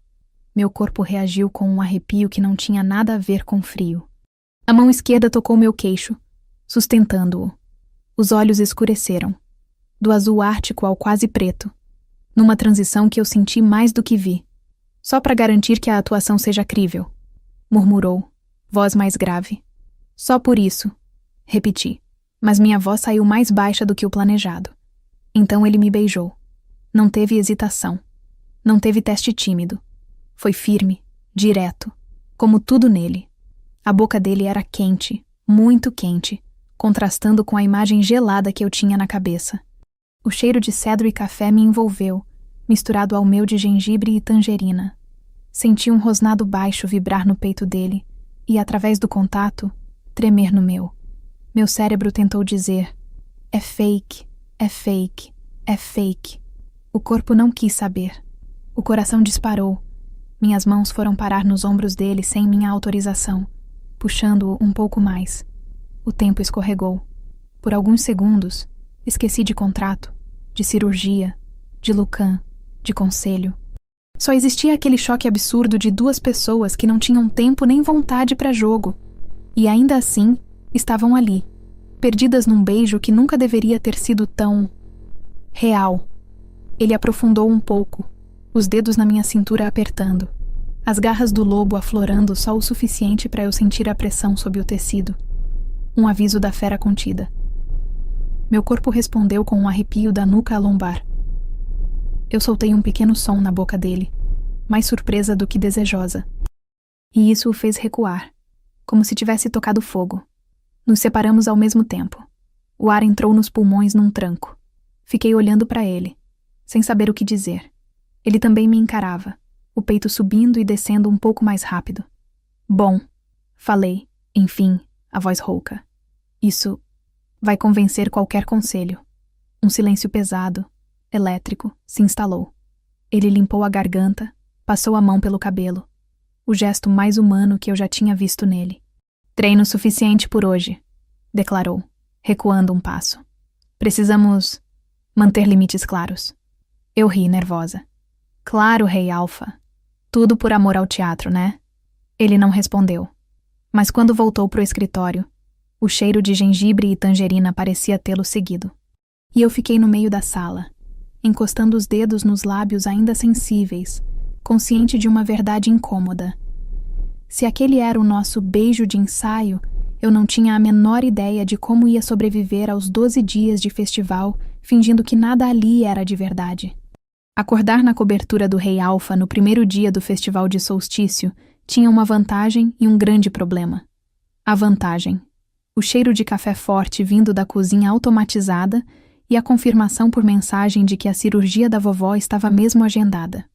Meu corpo reagiu com um arrepio que não tinha nada a ver com frio. A mão esquerda tocou meu queixo, sustentando-o. Os olhos escureceram, do azul ártico ao quase preto, numa transição que eu senti mais do que vi. Só para garantir que a atuação seja crível, murmurou, voz mais grave. Só por isso, repeti, mas minha voz saiu mais baixa do que o planejado. Então ele me beijou. Não teve hesitação. Não teve teste tímido. Foi firme, direto, como tudo nele. A boca dele era quente, muito quente, contrastando com a imagem gelada que eu tinha na cabeça. O cheiro de cedro e café me envolveu, misturado ao meu de gengibre e tangerina. Senti um rosnado baixo vibrar no peito dele e, através do contato, tremer no meu. Meu cérebro tentou dizer: é fake, é fake, é fake. O corpo não quis saber. O coração disparou. Minhas mãos foram parar nos ombros dele sem minha autorização, puxando-o um pouco mais. O tempo escorregou. Por alguns segundos, esqueci de contrato, de cirurgia, de Lucan, de conselho. Só existia aquele choque absurdo de duas pessoas que não tinham tempo nem vontade para jogo. E ainda assim, estavam ali, perdidas num beijo que nunca deveria ter sido tão real. Ele aprofundou um pouco, os dedos na minha cintura apertando, as garras do lobo aflorando só o suficiente para eu sentir a pressão sob o tecido. Um aviso da fera contida. Meu corpo respondeu com um arrepio da nuca à lombar. Eu soltei um pequeno som na boca dele, mais surpresa do que desejosa. E isso o fez recuar, como se tivesse tocado fogo. Nos separamos ao mesmo tempo. O ar entrou nos pulmões num tranco. Fiquei olhando para ele, sem saber o que dizer. Ele também me encarava, o peito subindo e descendo um pouco mais rápido. Bom, falei, enfim, a voz rouca. Isso vai convencer qualquer conselho. Um silêncio pesado, elétrico, se instalou. Ele limpou a garganta, passou a mão pelo cabelo. O gesto mais humano que eu já tinha visto nele. Treino suficiente por hoje, declarou, recuando um passo. Precisamos manter limites claros. Eu ri, nervosa. Claro, Rei Alfa. Tudo por amor ao teatro, né? Ele não respondeu. Mas quando voltou pro escritório, o cheiro de gengibre e tangerina parecia tê-lo seguido. E eu fiquei no meio da sala, encostando os dedos nos lábios ainda sensíveis, consciente de uma verdade incômoda. Se aquele era o nosso beijo de ensaio, eu não tinha a menor ideia de como ia sobreviver aos 12 dias de festival, fingindo que nada ali era de verdade. Acordar na cobertura do Rei Alfa no primeiro dia do festival de solstício tinha uma vantagem e um grande problema. A vantagem: o cheiro de café forte vindo da cozinha automatizada e a confirmação por mensagem de que a cirurgia da vovó estava mesmo agendada.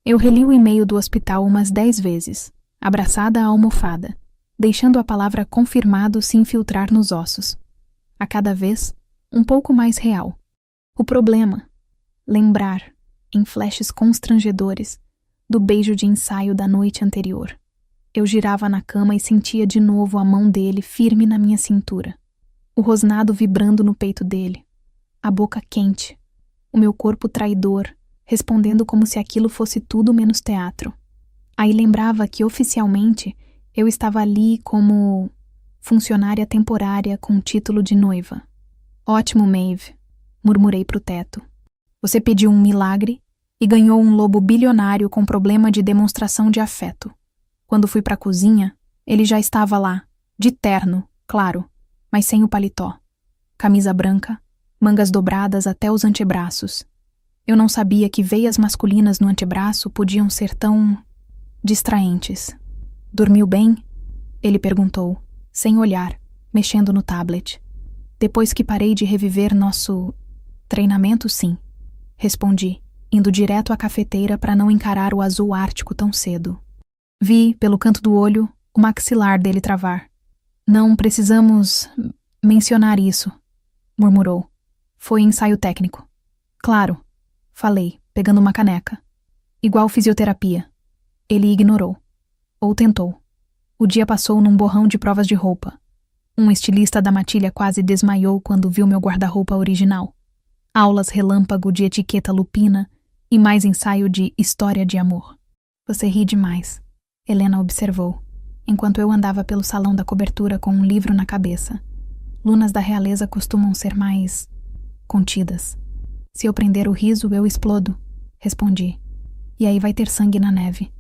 Eu reli o e-mail do hospital umas 10 vezes, abraçada à almofada, deixando a palavra confirmado se infiltrar nos ossos. A cada vez, um pouco mais real. O problema: lembrar, em flashes constrangedores, do beijo de ensaio da noite anterior. Eu girava na cama e sentia de novo a mão dele firme na minha cintura. O rosnado vibrando no peito dele. A boca quente. O meu corpo traidor, respondendo como se aquilo fosse tudo menos teatro. Aí lembrava que, oficialmente, eu estava ali como funcionária temporária com título de noiva. Ótimo, Maeve, murmurei pro teto. Você pediu um milagre e ganhou um lobo bilionário com problema de demonstração de afeto. Quando fui pra cozinha, ele já estava lá, de terno, claro, mas sem o paletó. Camisa branca, mangas dobradas até os antebraços. Eu não sabia que veias masculinas no antebraço podiam ser tão distraentes. Dormiu bem? Ele perguntou, sem olhar, mexendo no tablet. Depois que parei de reviver nosso treinamento, sim. Respondi, indo direto à cafeteira para não encarar o azul ártico tão cedo. Vi, pelo canto do olho, o maxilar dele travar. Não precisamos mencionar isso, murmurou. Foi ensaio técnico. Claro, falei, pegando uma caneca. Igual fisioterapia. Ele ignorou. Ou tentou. O dia passou num borrão de provas de roupa. Um estilista da matilha quase desmaiou quando viu meu guarda-roupa original. Aulas relâmpago de etiqueta lupina e mais ensaio de história de amor. Você ri demais, Helena observou, enquanto eu andava pelo salão da cobertura com um livro na cabeça. Lunas da realeza costumam ser mais contidas. Se eu prender o riso, eu explodo, respondi. E aí vai ter sangue na neve.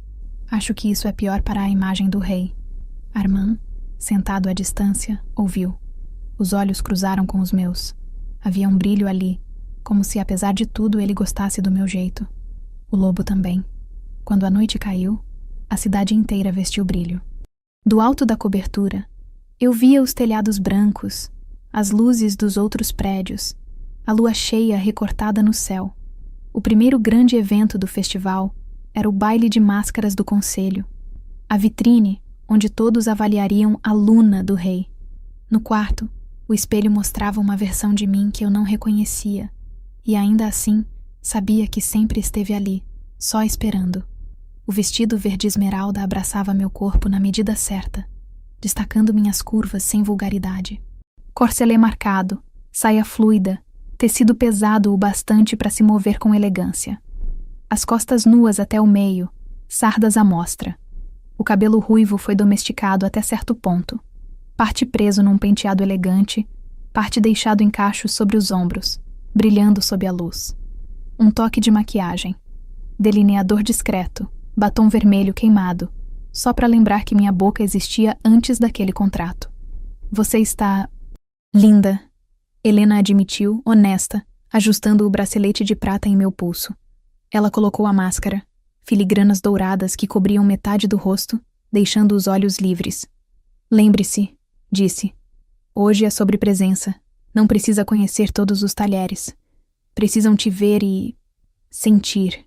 Acho que isso é pior para a imagem do rei. Armand, sentado à distância, ouviu. Os olhos cruzaram com os meus. Havia um brilho ali, como se apesar de tudo ele gostasse do meu jeito. O lobo também. Quando a noite caiu, a cidade inteira vestiu brilho. Do alto da cobertura, eu via os telhados brancos, as luzes dos outros prédios, a lua cheia recortada no céu. O primeiro grande evento do festival era o baile de máscaras do conselho, a vitrine onde todos avaliariam a luna do rei. No quarto, O espelho mostrava uma versão de mim que eu não reconhecia, e ainda assim sabia que sempre esteve ali, só esperando. O vestido verde esmeralda abraçava meu corpo na medida certa, destacando minhas curvas sem vulgaridade. Corselê marcado, saia fluida, tecido pesado o bastante para se mover com elegância. As costas nuas até o meio, sardas à mostra. O cabelo ruivo foi domesticado até certo ponto, parte preso num penteado elegante, parte deixado em cachos sobre os ombros, brilhando sob a luz. Um toque de maquiagem, delineador discreto, batom vermelho queimado, só para lembrar que minha boca existia antes daquele contrato. Você está linda, Helena admitiu, honesta, ajustando o bracelete de prata em meu pulso. Ela colocou a máscara, filigranas douradas que cobriam metade do rosto, deixando os olhos livres. Lembre-se, disse. Hoje é sobre presença. Não precisa conhecer todos os talheres. Precisam te ver e sentir.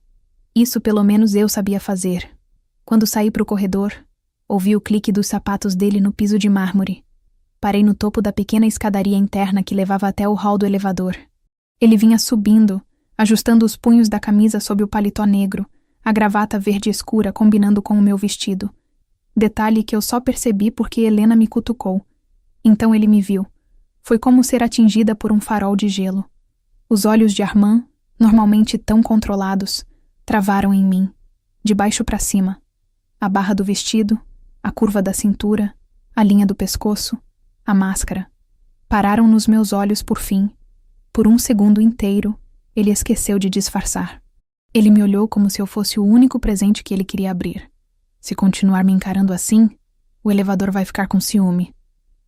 Isso pelo menos eu sabia fazer. Quando saí para o corredor, ouvi o clique dos sapatos dele no piso de mármore. Parei no topo da pequena escadaria interna que levava até o hall do elevador. Ele vinha subindo, ajustando os punhos da camisa sob o paletó negro, a gravata verde escura combinando com o meu vestido. Detalhe que eu só percebi porque Helena me cutucou. Então ele me viu. Foi como ser atingida por um farol de gelo. Os olhos de Armand, normalmente tão controlados, travaram em mim, de baixo para cima. A barra do vestido, a curva da cintura, a linha do pescoço, a máscara. Pararam nos meus olhos por fim. Por um segundo inteiro, ele esqueceu de disfarçar. Ele me olhou como se eu fosse o único presente que ele queria abrir. Se continuar me encarando assim, o elevador vai ficar com ciúme.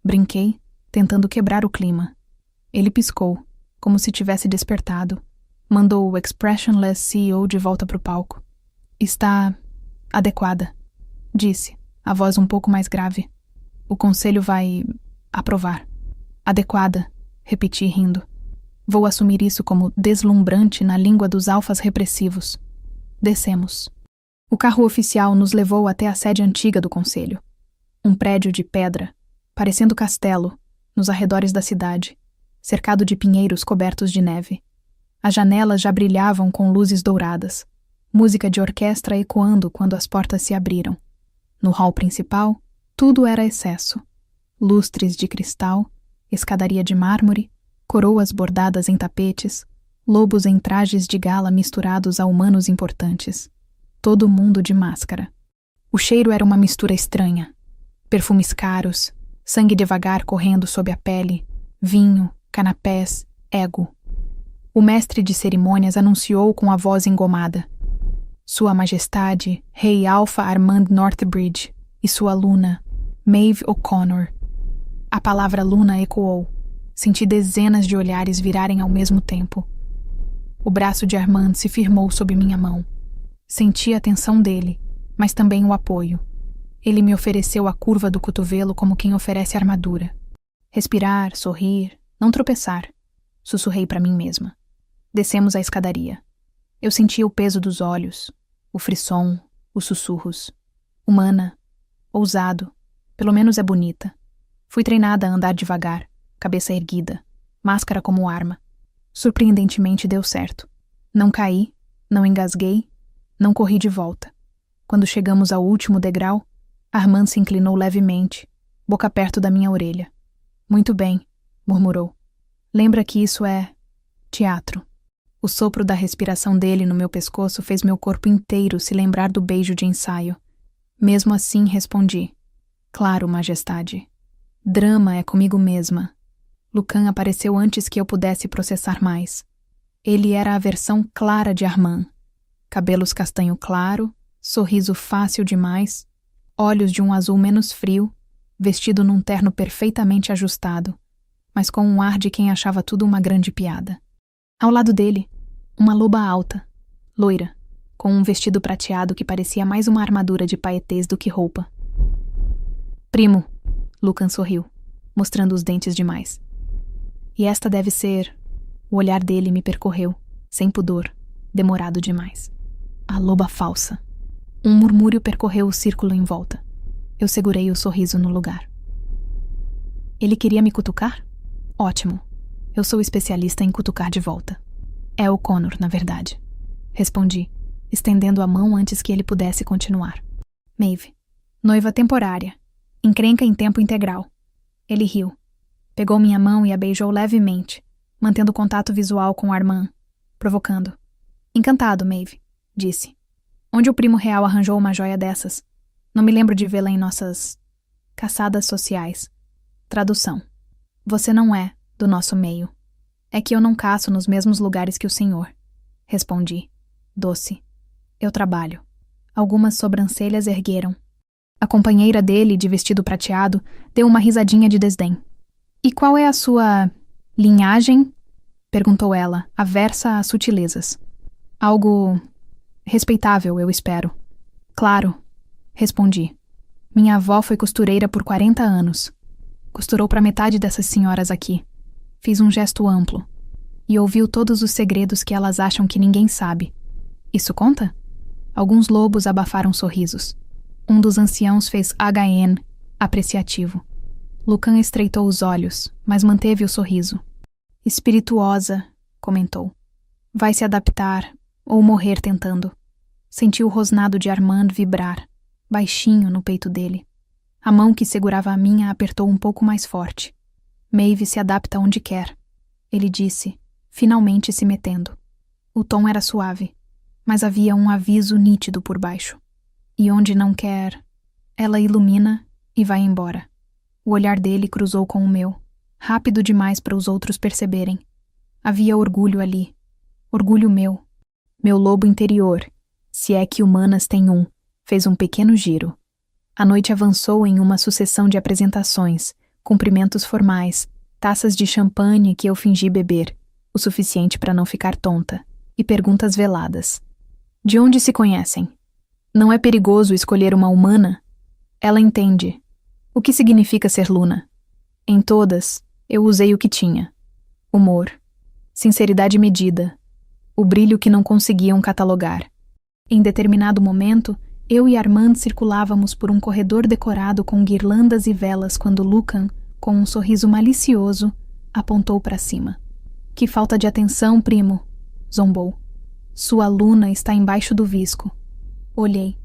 Brinquei, tentando quebrar o clima. Ele piscou, como se tivesse despertado. Mandou o expressionless CEO de volta para o palco. Está adequada, disse, a voz um pouco mais grave. O conselho vai aprovar. Adequada, repeti rindo. Vou assumir isso como deslumbrante na língua dos alfas repressivos. Descemos. O carro oficial nos levou até a sede antiga do conselho. Um prédio de pedra, parecendo castelo, nos arredores da cidade, cercado de pinheiros cobertos de neve. As janelas já brilhavam com luzes douradas, música de orquestra ecoando quando as portas se abriram. No hall principal, tudo era excesso. Lustres de cristal, escadaria de mármore, coroas bordadas em tapetes, lobos em trajes de gala misturados a humanos importantes. Todo mundo de máscara. O cheiro era uma mistura estranha. Perfumes caros, sangue devagar correndo sob a pele, vinho, canapés, ego. O mestre de cerimônias anunciou com a voz engomada. Sua Majestade, Rei Alpha Armand Northbridge, e sua Luna, Maeve O'Connor. A palavra Luna ecoou. Senti dezenas de olhares virarem ao mesmo tempo. O braço de Armand se firmou sob minha mão. Senti a tensão dele, mas também o apoio. Ele me ofereceu a curva do cotovelo como quem oferece armadura. Respirar, sorrir, não tropeçar. Sussurrei para mim mesma. Descemos a escadaria. Eu sentia o peso dos olhos, o frisson, os sussurros. Humana, ousado, pelo menos é bonita. Fui treinada a andar devagar, cabeça erguida, máscara como arma. Surpreendentemente deu certo. Não caí, não engasguei, não corri de volta. Quando chegamos ao último degrau, Armand se inclinou levemente, boca perto da minha orelha. Muito bem, murmurou. Lembra que isso é teatro. O sopro da respiração dele no meu pescoço fez meu corpo inteiro se lembrar do beijo de ensaio. Mesmo assim, respondi. Claro, Majestade. Drama é comigo mesma. Lucan apareceu antes que eu pudesse processar mais. Ele era a versão clara de Armand. Cabelos castanho claro, sorriso fácil demais, olhos de um azul menos frio, vestido num terno perfeitamente ajustado, mas com um ar de quem achava tudo uma grande piada. Ao lado dele, uma loba alta, loira, com um vestido prateado que parecia mais uma armadura de paetês do que roupa. Primo, Lucan sorriu, mostrando os dentes demais. E esta deve ser... O olhar dele me percorreu, sem pudor, demorado demais. A loba falsa. Um murmúrio percorreu o círculo em volta. Eu segurei o sorriso no lugar. Ele queria me cutucar? Ótimo. Eu sou especialista em cutucar de volta. É o Connor, na verdade. Respondi, estendendo a mão antes que ele pudesse continuar. Maeve. Noiva temporária. Encrenca em tempo integral. Ele riu. Pegou minha mão e a beijou levemente, mantendo contato visual com Armand, provocando. Encantado, Maeve, disse. Onde o primo real arranjou uma joia dessas? Não me lembro de vê-la em nossas caçadas sociais. Tradução. Você não é do nosso meio. É que eu não caço nos mesmos lugares que o senhor. Respondi, doce. Eu trabalho. Algumas sobrancelhas ergueram. A companheira dele, de vestido prateado, deu uma risadinha de desdém. E qual é a sua linhagem? Perguntou ela, aversa a sutilezas. Algo respeitável, eu espero. Claro, respondi. Minha avó foi costureira por 40 anos. Costurou para metade dessas senhoras aqui. Fiz um gesto amplo. E ouviu todos os segredos que elas acham que ninguém sabe. Isso conta? Alguns lobos abafaram sorrisos. Um dos anciãos fez HN, apreciativo. Lucan estreitou os olhos, mas manteve o sorriso. Espirituosa, comentou. Vai se adaptar, ou morrer tentando. Senti o rosnado de Armand vibrar, baixinho no peito dele. A mão que segurava a minha apertou um pouco mais forte. Maeve se adapta onde quer, ele disse, finalmente se metendo. O tom era suave, mas havia um aviso nítido por baixo. E onde não quer, ela ilumina e vai embora. O olhar dele cruzou com o meu, rápido demais para os outros perceberem. Havia orgulho ali. Orgulho meu. Meu lobo interior, se é que humanas tem um, fez um pequeno giro. A noite avançou em uma sucessão de apresentações, cumprimentos formais, taças de champanhe que eu fingi beber, o suficiente para não ficar tonta, e perguntas veladas. De onde se conhecem? Não é perigoso escolher uma humana? Ela entende. O que significa ser Luna? Em todas, eu usei o que tinha. Humor. Sinceridade medida. O brilho que não conseguiam catalogar. Em determinado momento, eu e Armand circulávamos por um corredor decorado com guirlandas e velas quando Lucan, com um sorriso malicioso, apontou para cima. Que falta de atenção, primo, zombou. Sua Luna está embaixo do visco. Olhei.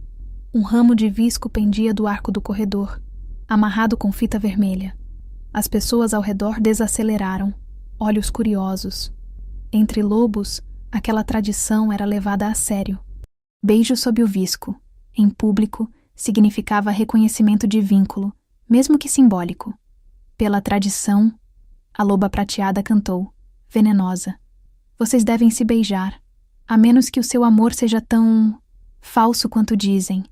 Um ramo de visco pendia do arco do corredor, amarrado com fita vermelha. As pessoas ao redor desaceleraram, olhos curiosos. Entre lobos, aquela tradição era levada a sério. Beijo sob o visco, em público, significava reconhecimento de vínculo, mesmo que simbólico. Pela tradição, a loba prateada cantou, venenosa. Vocês devem se beijar, a menos que o seu amor seja tão falso quanto dizem.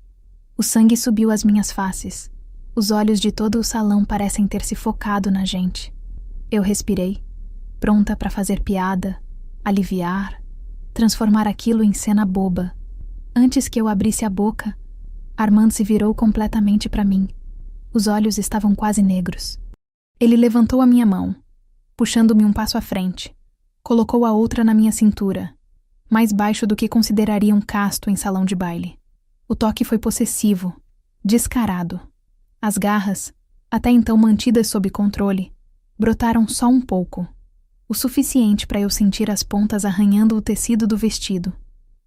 O sangue subiu às minhas faces. Os olhos de todo o salão parecem ter se focado na gente. Eu respirei, pronta para fazer piada, aliviar, transformar aquilo em cena boba. Antes que eu abrisse a boca, Armand se virou completamente para mim. Os olhos estavam quase negros. Ele levantou a minha mão, puxando-me um passo à frente. Colocou a outra na minha cintura, mais baixo do que consideraria um casto em salão de baile. O toque foi possessivo, descarado. As garras, até então mantidas sob controle, brotaram só um pouco, o suficiente para eu sentir as pontas arranhando o tecido do vestido,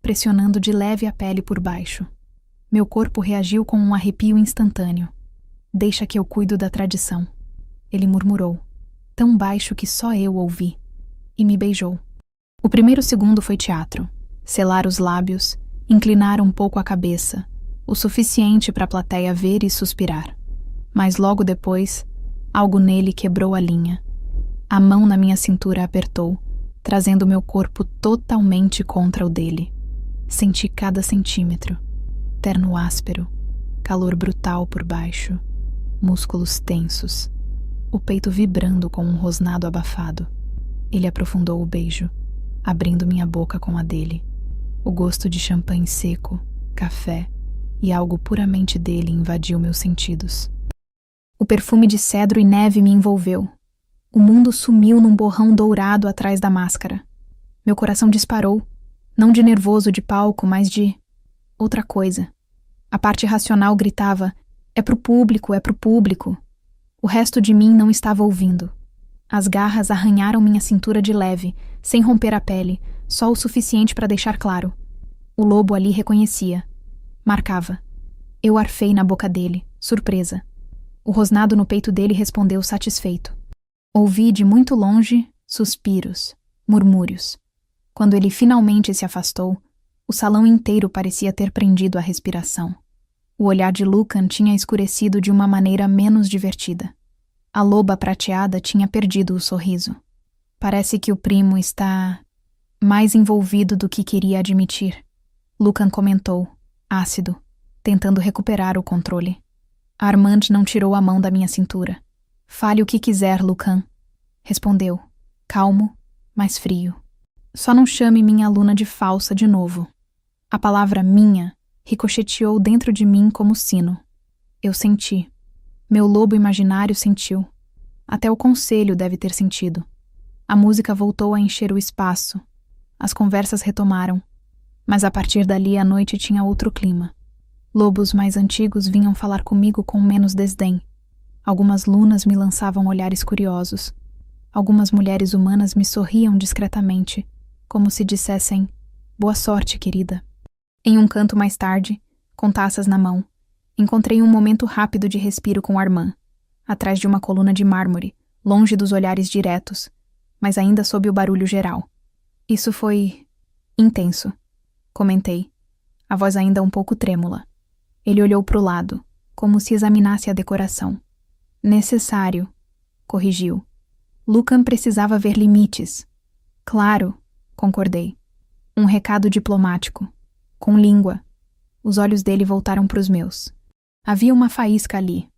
pressionando de leve a pele por baixo. Meu corpo reagiu com um arrepio instantâneo. Deixa que eu cuido da tradição. Ele murmurou, tão baixo que só eu ouvi, e me beijou. O primeiro segundo foi teatro. Selar os lábios, inclinar um pouco a cabeça, o suficiente para a plateia ver e suspirar. Mas logo depois, algo nele quebrou a linha. A mão na minha cintura apertou, trazendo meu corpo totalmente contra o dele. Senti cada centímetro. Terno áspero, calor brutal por baixo, músculos tensos, o peito vibrando com um rosnado abafado. Ele aprofundou o beijo, abrindo minha boca com a dele. O gosto de champanhe seco, café e algo puramente dele invadiu meus sentidos. O perfume de cedro e neve me envolveu. O mundo sumiu num borrão dourado atrás da máscara. Meu coração disparou, não de nervoso de palco, mas de outra coisa. A parte racional gritava, é pro público, é pro público. O resto de mim não estava ouvindo. As garras arranharam minha cintura de leve, sem romper a pele, só o suficiente para deixar claro. O lobo ali reconhecia. Marcava. Eu arfei na boca dele, surpresa. O rosnado no peito dele respondeu satisfeito. Ouvi de muito longe suspiros, murmúrios. Quando ele finalmente se afastou, o salão inteiro parecia ter prendido a respiração. O olhar de Lucan tinha escurecido de uma maneira menos divertida. A loba prateada tinha perdido o sorriso. Parece que o primo está mais envolvido do que queria admitir. Lucan comentou, ácido, tentando recuperar o controle. Armand não tirou a mão da minha cintura. Fale o que quiser, Lucan. Respondeu, calmo, mas frio. Só não chame minha aluna de falsa de novo. A palavra minha ricocheteou dentro de mim como sino. Eu senti. Meu lobo imaginário sentiu. Até o conselho deve ter sentido. A música voltou a encher o espaço. As conversas retomaram. Mas a partir dali a noite tinha outro clima. Lobos mais antigos vinham falar comigo com menos desdém. Algumas lunas me lançavam olhares curiosos. Algumas mulheres humanas me sorriam discretamente, como se dissessem, boa sorte, querida. Em um canto mais tarde, com taças na mão, encontrei um momento rápido de respiro com Armand, atrás de uma coluna de mármore, longe dos olhares diretos, mas ainda sob o barulho geral. Isso foi intenso, comentei, a voz ainda um pouco trêmula. Ele olhou para o lado, como se examinasse a decoração. Necessário, corrigiu. Lucan precisava ver limites. Claro, concordei. Um recado diplomático, com língua. Os olhos dele voltaram para os meus. Havia uma faísca ali,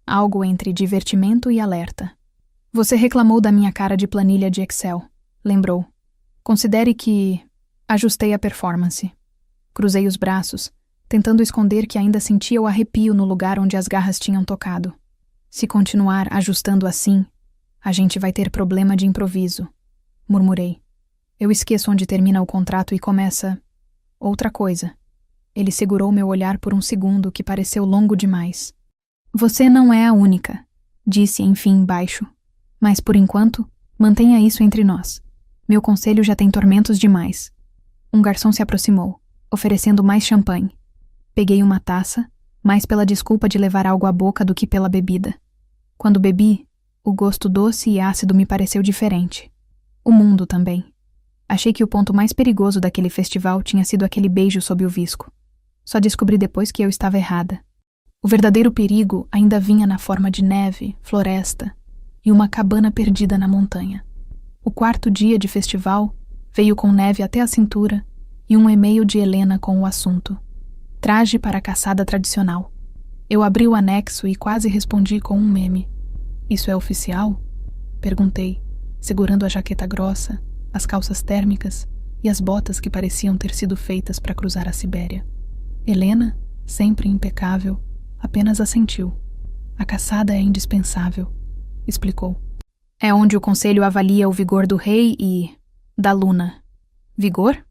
algo entre divertimento e alerta. Você reclamou da minha cara de planilha de Excel, lembrou. Considere que ajustei a performance. Cruzei os braços, tentando esconder que ainda sentia o arrepio no lugar onde as garras tinham tocado. Se continuar ajustando assim, a gente vai ter problema de improviso, murmurei. Eu esqueço onde termina o contrato e começa outra coisa. Ele segurou meu olhar por um segundo que pareceu longo demais. Você não é a única, disse enfim baixo. Mas por enquanto, mantenha isso entre nós. Meu conselho já tem tormentos demais. Um garçom se aproximou, oferecendo mais champanhe. Peguei uma taça, mais pela desculpa de levar algo à boca do que pela bebida. Quando bebi, o gosto doce e ácido me pareceu diferente. O mundo também. Achei que o ponto mais perigoso daquele festival tinha sido aquele beijo sob o visco. Só descobri depois que eu estava errada. O verdadeiro perigo ainda vinha na forma de neve, floresta e uma cabana perdida na montanha. O quarto dia de festival veio com neve até a cintura e um e-mail de Helena com o assunto. Traje para a caçada tradicional. Eu abri o anexo e quase respondi com um meme. Isso é oficial? Perguntei, segurando a jaqueta grossa, as calças térmicas e as botas que pareciam ter sido feitas para cruzar a Sibéria. Helena, sempre impecável, apenas assentiu. A caçada é indispensável, explicou. É onde o conselho avalia o vigor do rei e da luna. Vigor?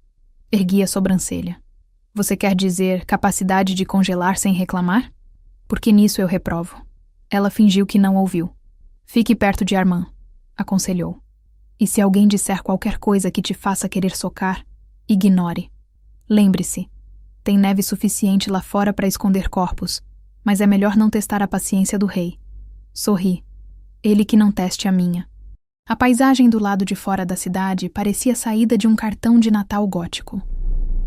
Ergui a sobrancelha. Você quer dizer capacidade de congelar sem reclamar? Porque nisso eu reprovo. Ela fingiu que não ouviu. Fique perto de Armand, aconselhou. E se alguém disser qualquer coisa que te faça querer socar, ignore. Lembre-se, tem neve suficiente lá fora para esconder corpos, mas é melhor não testar a paciência do rei. Sorri. Ele que não teste a minha. A paisagem do lado de fora da cidade parecia saída de um cartão de Natal gótico.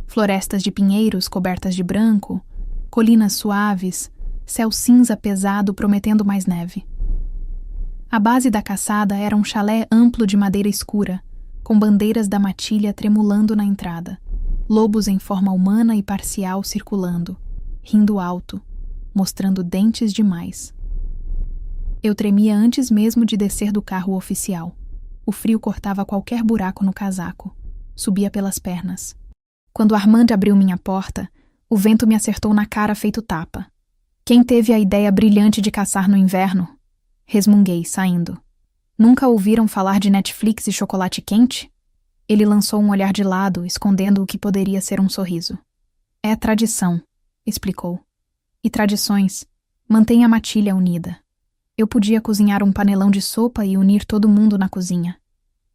Florestas de pinheiros cobertas de branco, colinas suaves, céu cinza pesado prometendo mais neve. A base da caçada era um chalé amplo de madeira escura, com bandeiras da matilha tremulando na entrada, lobos em forma humana e parcial circulando, rindo alto, mostrando dentes demais. Eu tremia antes mesmo de descer do carro oficial. O frio cortava qualquer buraco no casaco. Subia pelas pernas. Quando Armand abriu minha porta, o vento me acertou na cara feito tapa. Quem teve a ideia brilhante de caçar no inverno? Resmunguei, saindo. Nunca ouviram falar de Netflix e chocolate quente? Ele lançou um olhar de lado, escondendo o que poderia ser um sorriso. É tradição, explicou. E tradições mantêm a matilha unida. Eu podia cozinhar um panelão de sopa e unir todo mundo na cozinha.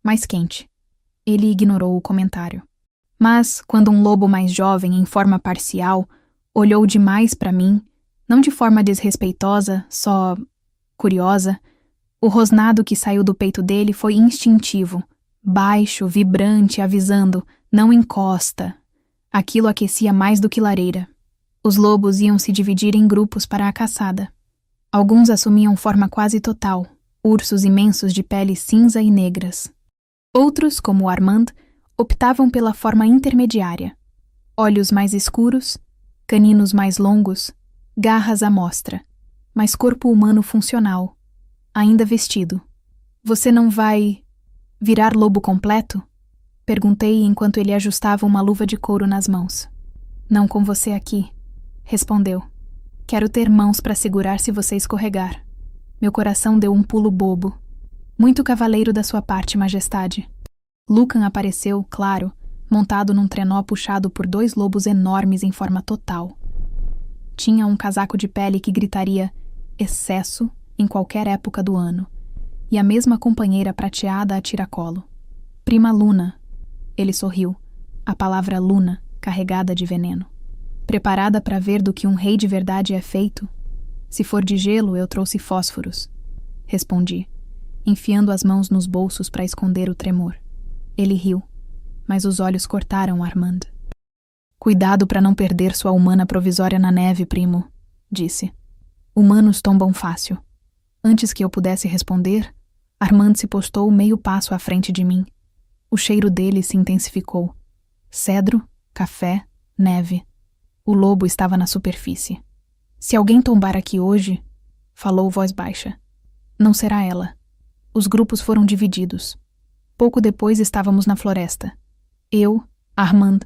Mais quente. Ele ignorou o comentário. Mas, quando um lobo mais jovem, em forma parcial, olhou demais para mim, não de forma desrespeitosa, só curiosa, o rosnado que saiu do peito dele foi instintivo, baixo, vibrante, avisando, não encosta. Aquilo aquecia mais do que lareira. Os lobos iam se dividir em grupos para a caçada. Alguns assumiam forma quase total, ursos imensos de peles cinza e negras. Outros, como o Armand, optavam pela forma intermediária. Olhos mais escuros, caninos mais longos, garras à mostra, mas corpo humano funcional, ainda vestido. Você não vai virar lobo completo? Perguntei enquanto ele ajustava uma luva de couro nas mãos. Não com você aqui, respondeu. Quero ter mãos para segurar se você escorregar. Meu coração deu um pulo bobo. Muito cavaleiro da sua parte, majestade. Lucan apareceu, claro, montado num trenó puxado por 2 lobos enormes em forma total. Tinha um casaco de pele que gritaria excesso em qualquer época do ano, e a mesma companheira prateada a tiracolo. Prima Luna. Ele sorriu, a palavra Luna carregada de veneno. Preparada para ver do que um rei de verdade é feito? Se for de gelo, eu trouxe fósforos. Respondi, enfiando as mãos nos bolsos para esconder o tremor. Ele riu, mas os olhos cortaram Armand. Cuidado para não perder sua humana provisória na neve, primo, disse. Humanos tombam fácil. Antes que eu pudesse responder, Armand se postou meio passo à frente de mim. O cheiro dele se intensificou. Cedro, café, neve. O lobo estava na superfície. Se alguém tombar aqui hoje, falou voz baixa, não será ela. Os grupos foram divididos. Pouco depois estávamos na floresta. Eu, Armand,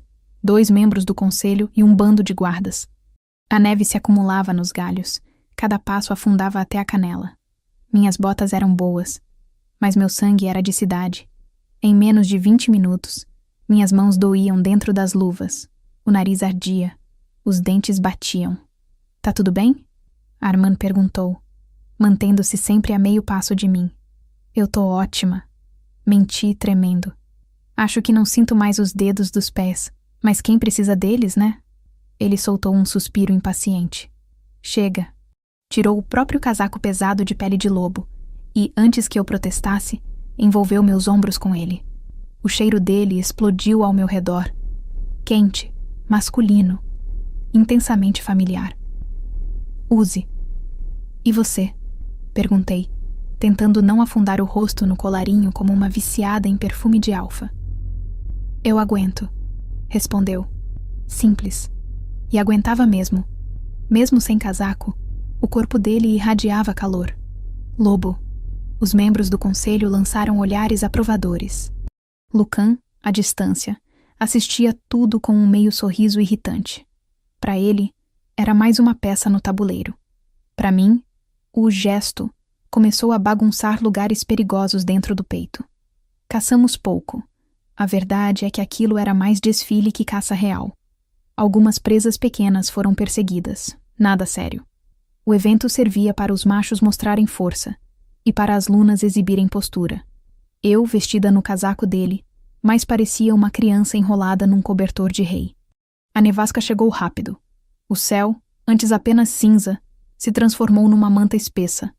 2 membros do conselho e um bando de guardas. A neve se acumulava nos galhos. Cada passo afundava até a canela. Minhas botas eram boas, mas meu sangue era de cidade. Em menos de 20 minutos, minhas mãos doíam dentro das luvas. O nariz ardia. Os dentes batiam. Tá tudo bem? Armand perguntou, mantendo-se sempre a meio passo de mim. Eu tô ótima. Menti, tremendo. Acho que não sinto mais os dedos dos pés, mas quem precisa deles, né? Ele soltou um suspiro impaciente. Chega. Tirou o próprio casaco pesado de pele de lobo e, antes que eu protestasse, envolveu meus ombros com ele. O cheiro dele explodiu ao meu redor. Quente, masculino, intensamente familiar. Use. E você? Perguntei, tentando não afundar o rosto no colarinho como uma viciada em perfume de alfa. Eu aguento, respondeu. Simples. E aguentava mesmo. Mesmo sem casaco, o corpo dele irradiava calor. Lobo. Os membros do conselho lançaram olhares aprovadores. Lucan, à distância, assistia tudo com um meio sorriso irritante. Para ele, era mais uma peça no tabuleiro. Para mim, o gesto começou a bagunçar lugares perigosos dentro do peito. Caçamos pouco. A verdade é que aquilo era mais desfile que caça real. Algumas presas pequenas foram perseguidas, nada sério. O evento servia para os machos mostrarem força e para as lunas exibirem postura. Eu, vestida no casaco dele, mais parecia uma criança enrolada num cobertor de rei. A nevasca chegou rápido. O céu, antes apenas cinza, se transformou numa manta espessa.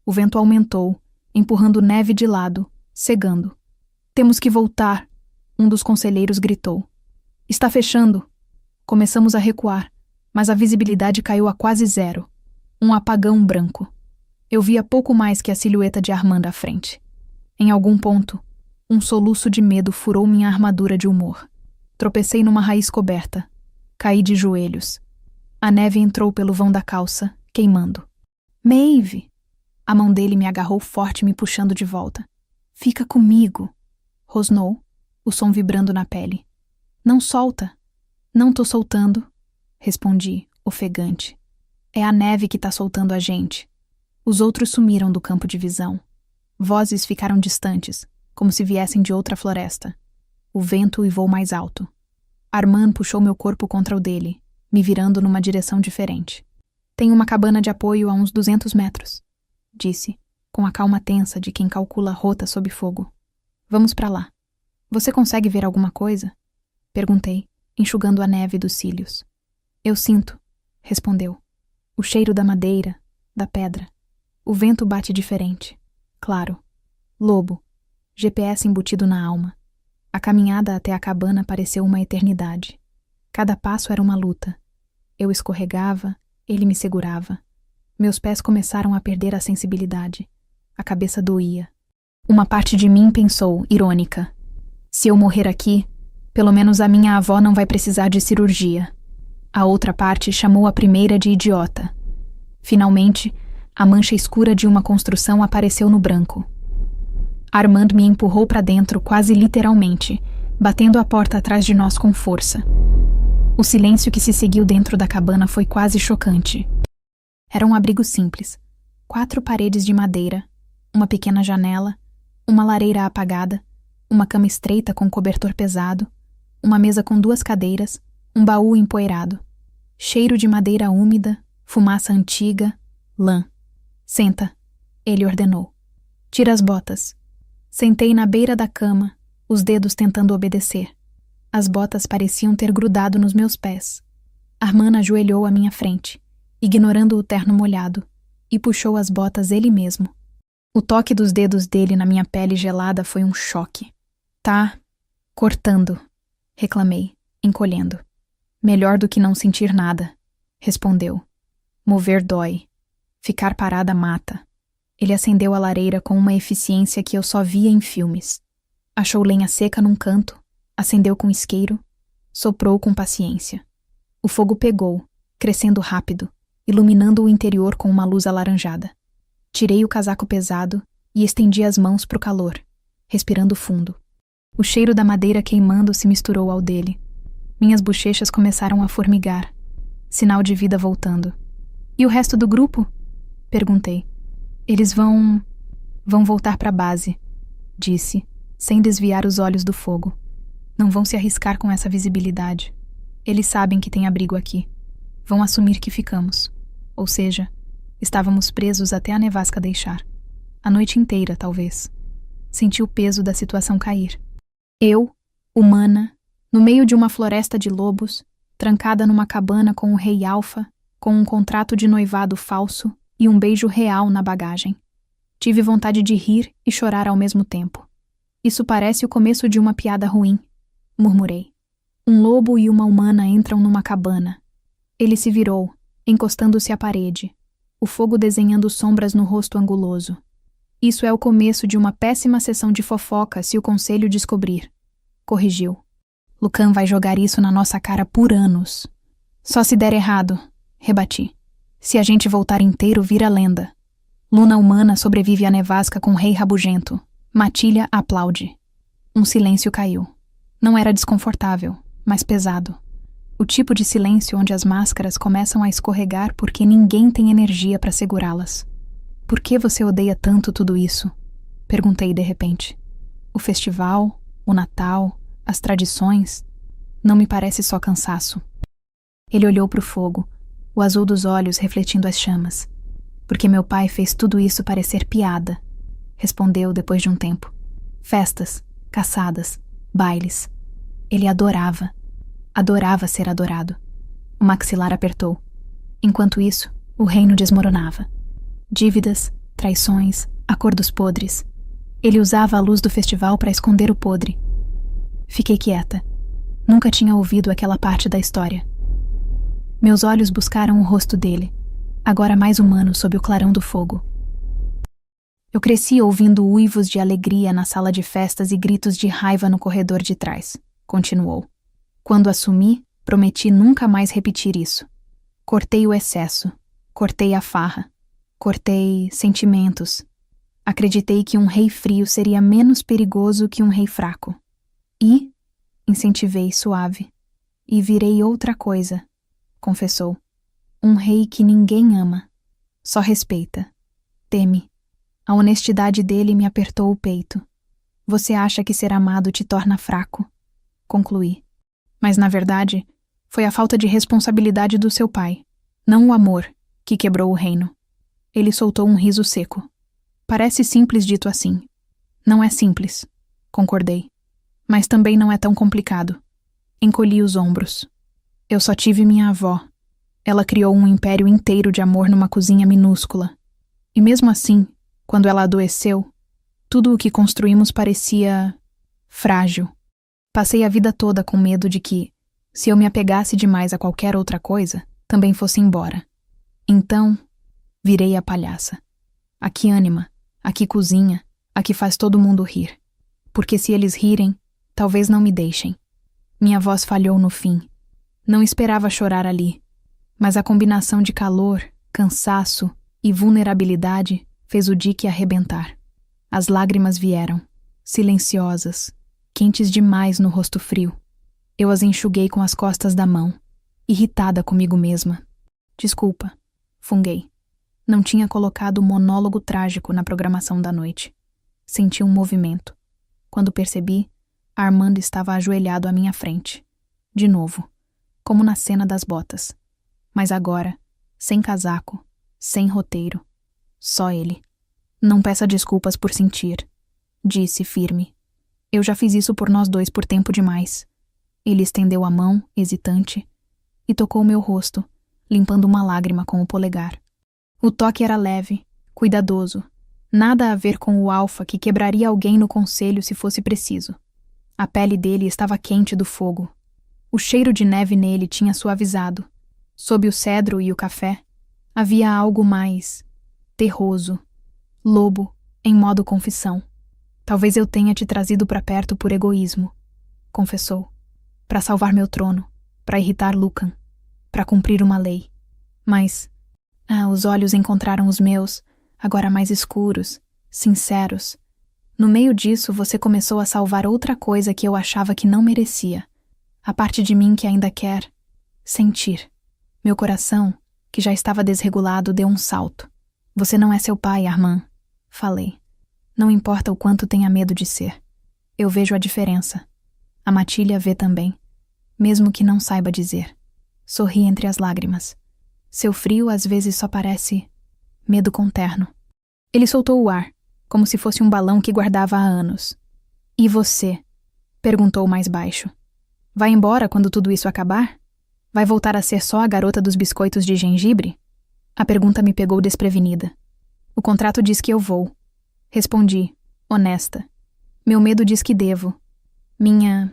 O vento aumentou, empurrando neve de lado, cegando. Temos que voltar, um dos conselheiros gritou. Está fechando. Começamos a recuar, mas a visibilidade caiu a quase zero. Um apagão branco. Eu via pouco mais que a silhueta de Armand à frente. Em algum ponto, um soluço de medo furou minha armadura de humor. Tropecei numa raiz coberta. Caí de joelhos. A neve entrou pelo vão da calça, queimando. Maeve! A mão dele me agarrou forte, me puxando de volta. Fica comigo! Rosnou, o som vibrando na pele. Não solta! Não tô soltando, respondi, ofegante. É a neve que tá soltando a gente. Os outros sumiram do campo de visão. Vozes ficaram distantes, como se viessem de outra floresta. O vento uivou mais alto. Armand puxou meu corpo contra o dele, me virando numa direção diferente. Tem uma cabana de apoio a uns 200 metros. disse, com a calma tensa de quem calcula a rota sob fogo. Vamos para lá. Você consegue ver alguma coisa? Perguntei, enxugando a neve dos cílios. Eu sinto, respondeu. O cheiro da madeira, da pedra. O vento bate diferente. Claro. Lobo. GPS embutido na alma. A caminhada até a cabana pareceu uma eternidade. Cada passo era uma luta. Eu escorregava, ele me segurava. Meus pés começaram a perder a sensibilidade. A cabeça doía. Uma parte de mim pensou, irônica: se eu morrer aqui, pelo menos a minha avó não vai precisar de cirurgia. A outra parte chamou a primeira de idiota. Finalmente, a mancha escura de uma construção apareceu no branco. Armand me empurrou para dentro quase literalmente, batendo a porta atrás de nós com força. O silêncio que se seguiu dentro da cabana foi quase chocante. Era um abrigo simples. 4 paredes de madeira, uma pequena janela, uma lareira apagada, uma cama estreita com cobertor pesado, uma mesa com 2 cadeiras, um baú empoeirado. Cheiro de madeira úmida, fumaça antiga, lã. Senta, ele ordenou. Tira as botas. Sentei na beira da cama, os dedos tentando obedecer. As botas pareciam ter grudado nos meus pés. Armand ajoelhou à minha frente, ignorando o terno molhado, e puxou as botas ele mesmo. O toque dos dedos dele na minha pele gelada foi um choque. Tá cortando, reclamei, encolhendo. Melhor do que não sentir nada, respondeu. Mover dói. Ficar parada mata. Ele acendeu a lareira com uma eficiência que eu só via em filmes. Achou lenha seca num canto, acendeu com isqueiro, soprou com paciência. O fogo pegou, crescendo rápido, iluminando o interior com uma luz alaranjada. Tirei o casaco pesado e estendi as mãos pro calor, respirando fundo. O cheiro da madeira queimando se misturou ao dele. Minhas bochechas começaram a formigar. Sinal de vida voltando. E o resto do grupo? Perguntei. Eles vão voltar para a base, disse, sem desviar os olhos do fogo. Não vão se arriscar com essa visibilidade. Eles sabem que tem abrigo aqui. Vão assumir que ficamos. Ou seja, estávamos presos até a nevasca deixar. A noite inteira, talvez. Senti o peso da situação cair. Eu, humana, no meio de uma floresta de lobos, trancada numa cabana com o rei Alfa, com um contrato de noivado falso e um beijo real na bagagem. Tive vontade de rir e chorar ao mesmo tempo. Isso parece o começo de uma piada ruim, murmurei. Um lobo e uma humana entram numa cabana. Ele se virou, encostando-se à parede, o fogo desenhando sombras no rosto anguloso. Isso é o começo de uma péssima sessão de fofoca se o conselho descobrir. Corrigiu. Lucan vai jogar isso na nossa cara por anos. Só se der errado, rebati. Se a gente voltar inteiro, vira lenda. Luna humana sobrevive à nevasca com o rei rabugento. Matilha aplaude. Um silêncio caiu. Não era desconfortável, mas pesado. O tipo de silêncio onde as máscaras começam a escorregar porque ninguém tem energia para segurá-las. Por que você odeia tanto tudo isso? Perguntei de repente. O festival, o Natal, as tradições, não me parece só cansaço. Ele olhou para o fogo, o azul dos olhos refletindo as chamas. Porque meu pai fez tudo isso parecer piada, respondeu depois de um tempo. Festas, caçadas, bailes. Ele adorava ser adorado. O maxilar apertou. Enquanto isso, o reino desmoronava. Dívidas, traições, acordos podres. Ele usava a luz do festival para esconder o podre. Fiquei quieta. Nunca tinha ouvido aquela parte da história. Meus olhos buscaram o rosto dele, agora mais humano sob o clarão do fogo. Eu cresci ouvindo uivos de alegria na sala de festas e gritos de raiva no corredor de trás, continuou. Quando assumi, prometi nunca mais repetir isso. Cortei o excesso, cortei a farra, cortei sentimentos. Acreditei que um rei frio seria menos perigoso que um rei fraco. E, incentivei suave, e virei outra coisa, confessou. Um rei que ninguém ama, só respeita, teme. A honestidade dele me apertou o peito. Você acha que ser amado te torna fraco? Concluí. Mas, na verdade, foi a falta de responsabilidade do seu pai, não o amor, que quebrou o reino. Ele soltou um riso seco. Parece simples dito assim. Não é simples, concordei. Mas também não é tão complicado. Encolhi os ombros. Eu só tive minha avó. Ela criou um império inteiro de amor numa cozinha minúscula. E mesmo assim, quando ela adoeceu, tudo o que construímos parecia frágil. Passei a vida toda com medo de que, se eu me apegasse demais a qualquer outra coisa, também fosse embora. Então, virei a palhaça. A que anima, a que cozinha, a que faz todo mundo rir. Porque se eles rirem, talvez não me deixem. Minha voz falhou no fim. Não esperava chorar ali, mas a combinação de calor, cansaço e vulnerabilidade fez o dique arrebentar. As lágrimas vieram, silenciosas, quentes demais no rosto frio. Eu as enxuguei com as costas da mão, irritada comigo mesma. Desculpa, funguei. Não tinha colocado o monólogo trágico na programação da noite. Senti um movimento. Quando percebi, Armando estava ajoelhado à minha frente. De novo, como na cena das botas. Mas agora, sem casaco, sem roteiro. Só ele. Não peça desculpas por sentir, disse firme. Eu já fiz isso por nós dois por tempo demais. Ele estendeu a mão, hesitante, e tocou meu rosto, limpando uma lágrima com o polegar. O toque era leve, cuidadoso. Nada a ver com o alfa que quebraria alguém no conselho se fosse preciso. A pele dele estava quente do fogo. O cheiro de neve nele tinha suavizado. Sob o cedro e o café, havia algo mais terroso. Lobo, em modo confissão. Talvez eu tenha te trazido para perto por egoísmo, confessou. Para salvar meu trono, para irritar Lucan, para cumprir uma lei. Mas, os olhos encontraram os meus, agora mais escuros, sinceros. No meio disso, você começou a salvar outra coisa que eu achava que não merecia. A parte de mim que ainda quer sentir. Meu coração, que já estava desregulado, deu um salto. Você não é seu pai, Armand, falei. Não importa o quanto tenha medo de ser. Eu vejo a diferença. A Matilha vê também, mesmo que não saiba dizer. Sorri entre as lágrimas. Seu frio às vezes só parece medo conterno. Ele soltou o ar, como se fosse um balão que guardava há anos. E você? Perguntou mais baixo. Vai embora quando tudo isso acabar? Vai voltar a ser só a garota dos biscoitos de gengibre? A pergunta me pegou desprevenida. O contrato diz que eu vou. Respondi, honesta. Meu medo diz que devo. Minha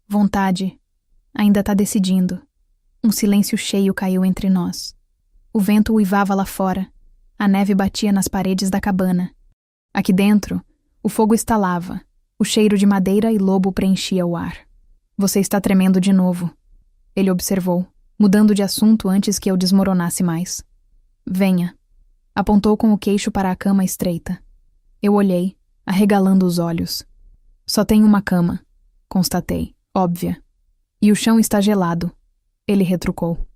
vontade ainda tá decidindo. Um silêncio cheio caiu entre nós. O vento uivava lá fora. A neve batia nas paredes da cabana. Aqui dentro, o fogo estalava. O cheiro de madeira e lobo preenchia o ar. Você está tremendo de novo, ele observou, mudando de assunto antes que eu desmoronasse mais. Venha. Apontou com o queixo para a cama estreita. Eu olhei, arregalando os olhos. Só tem uma cama, constatei, óbvia. E o chão está gelado, ele retrucou.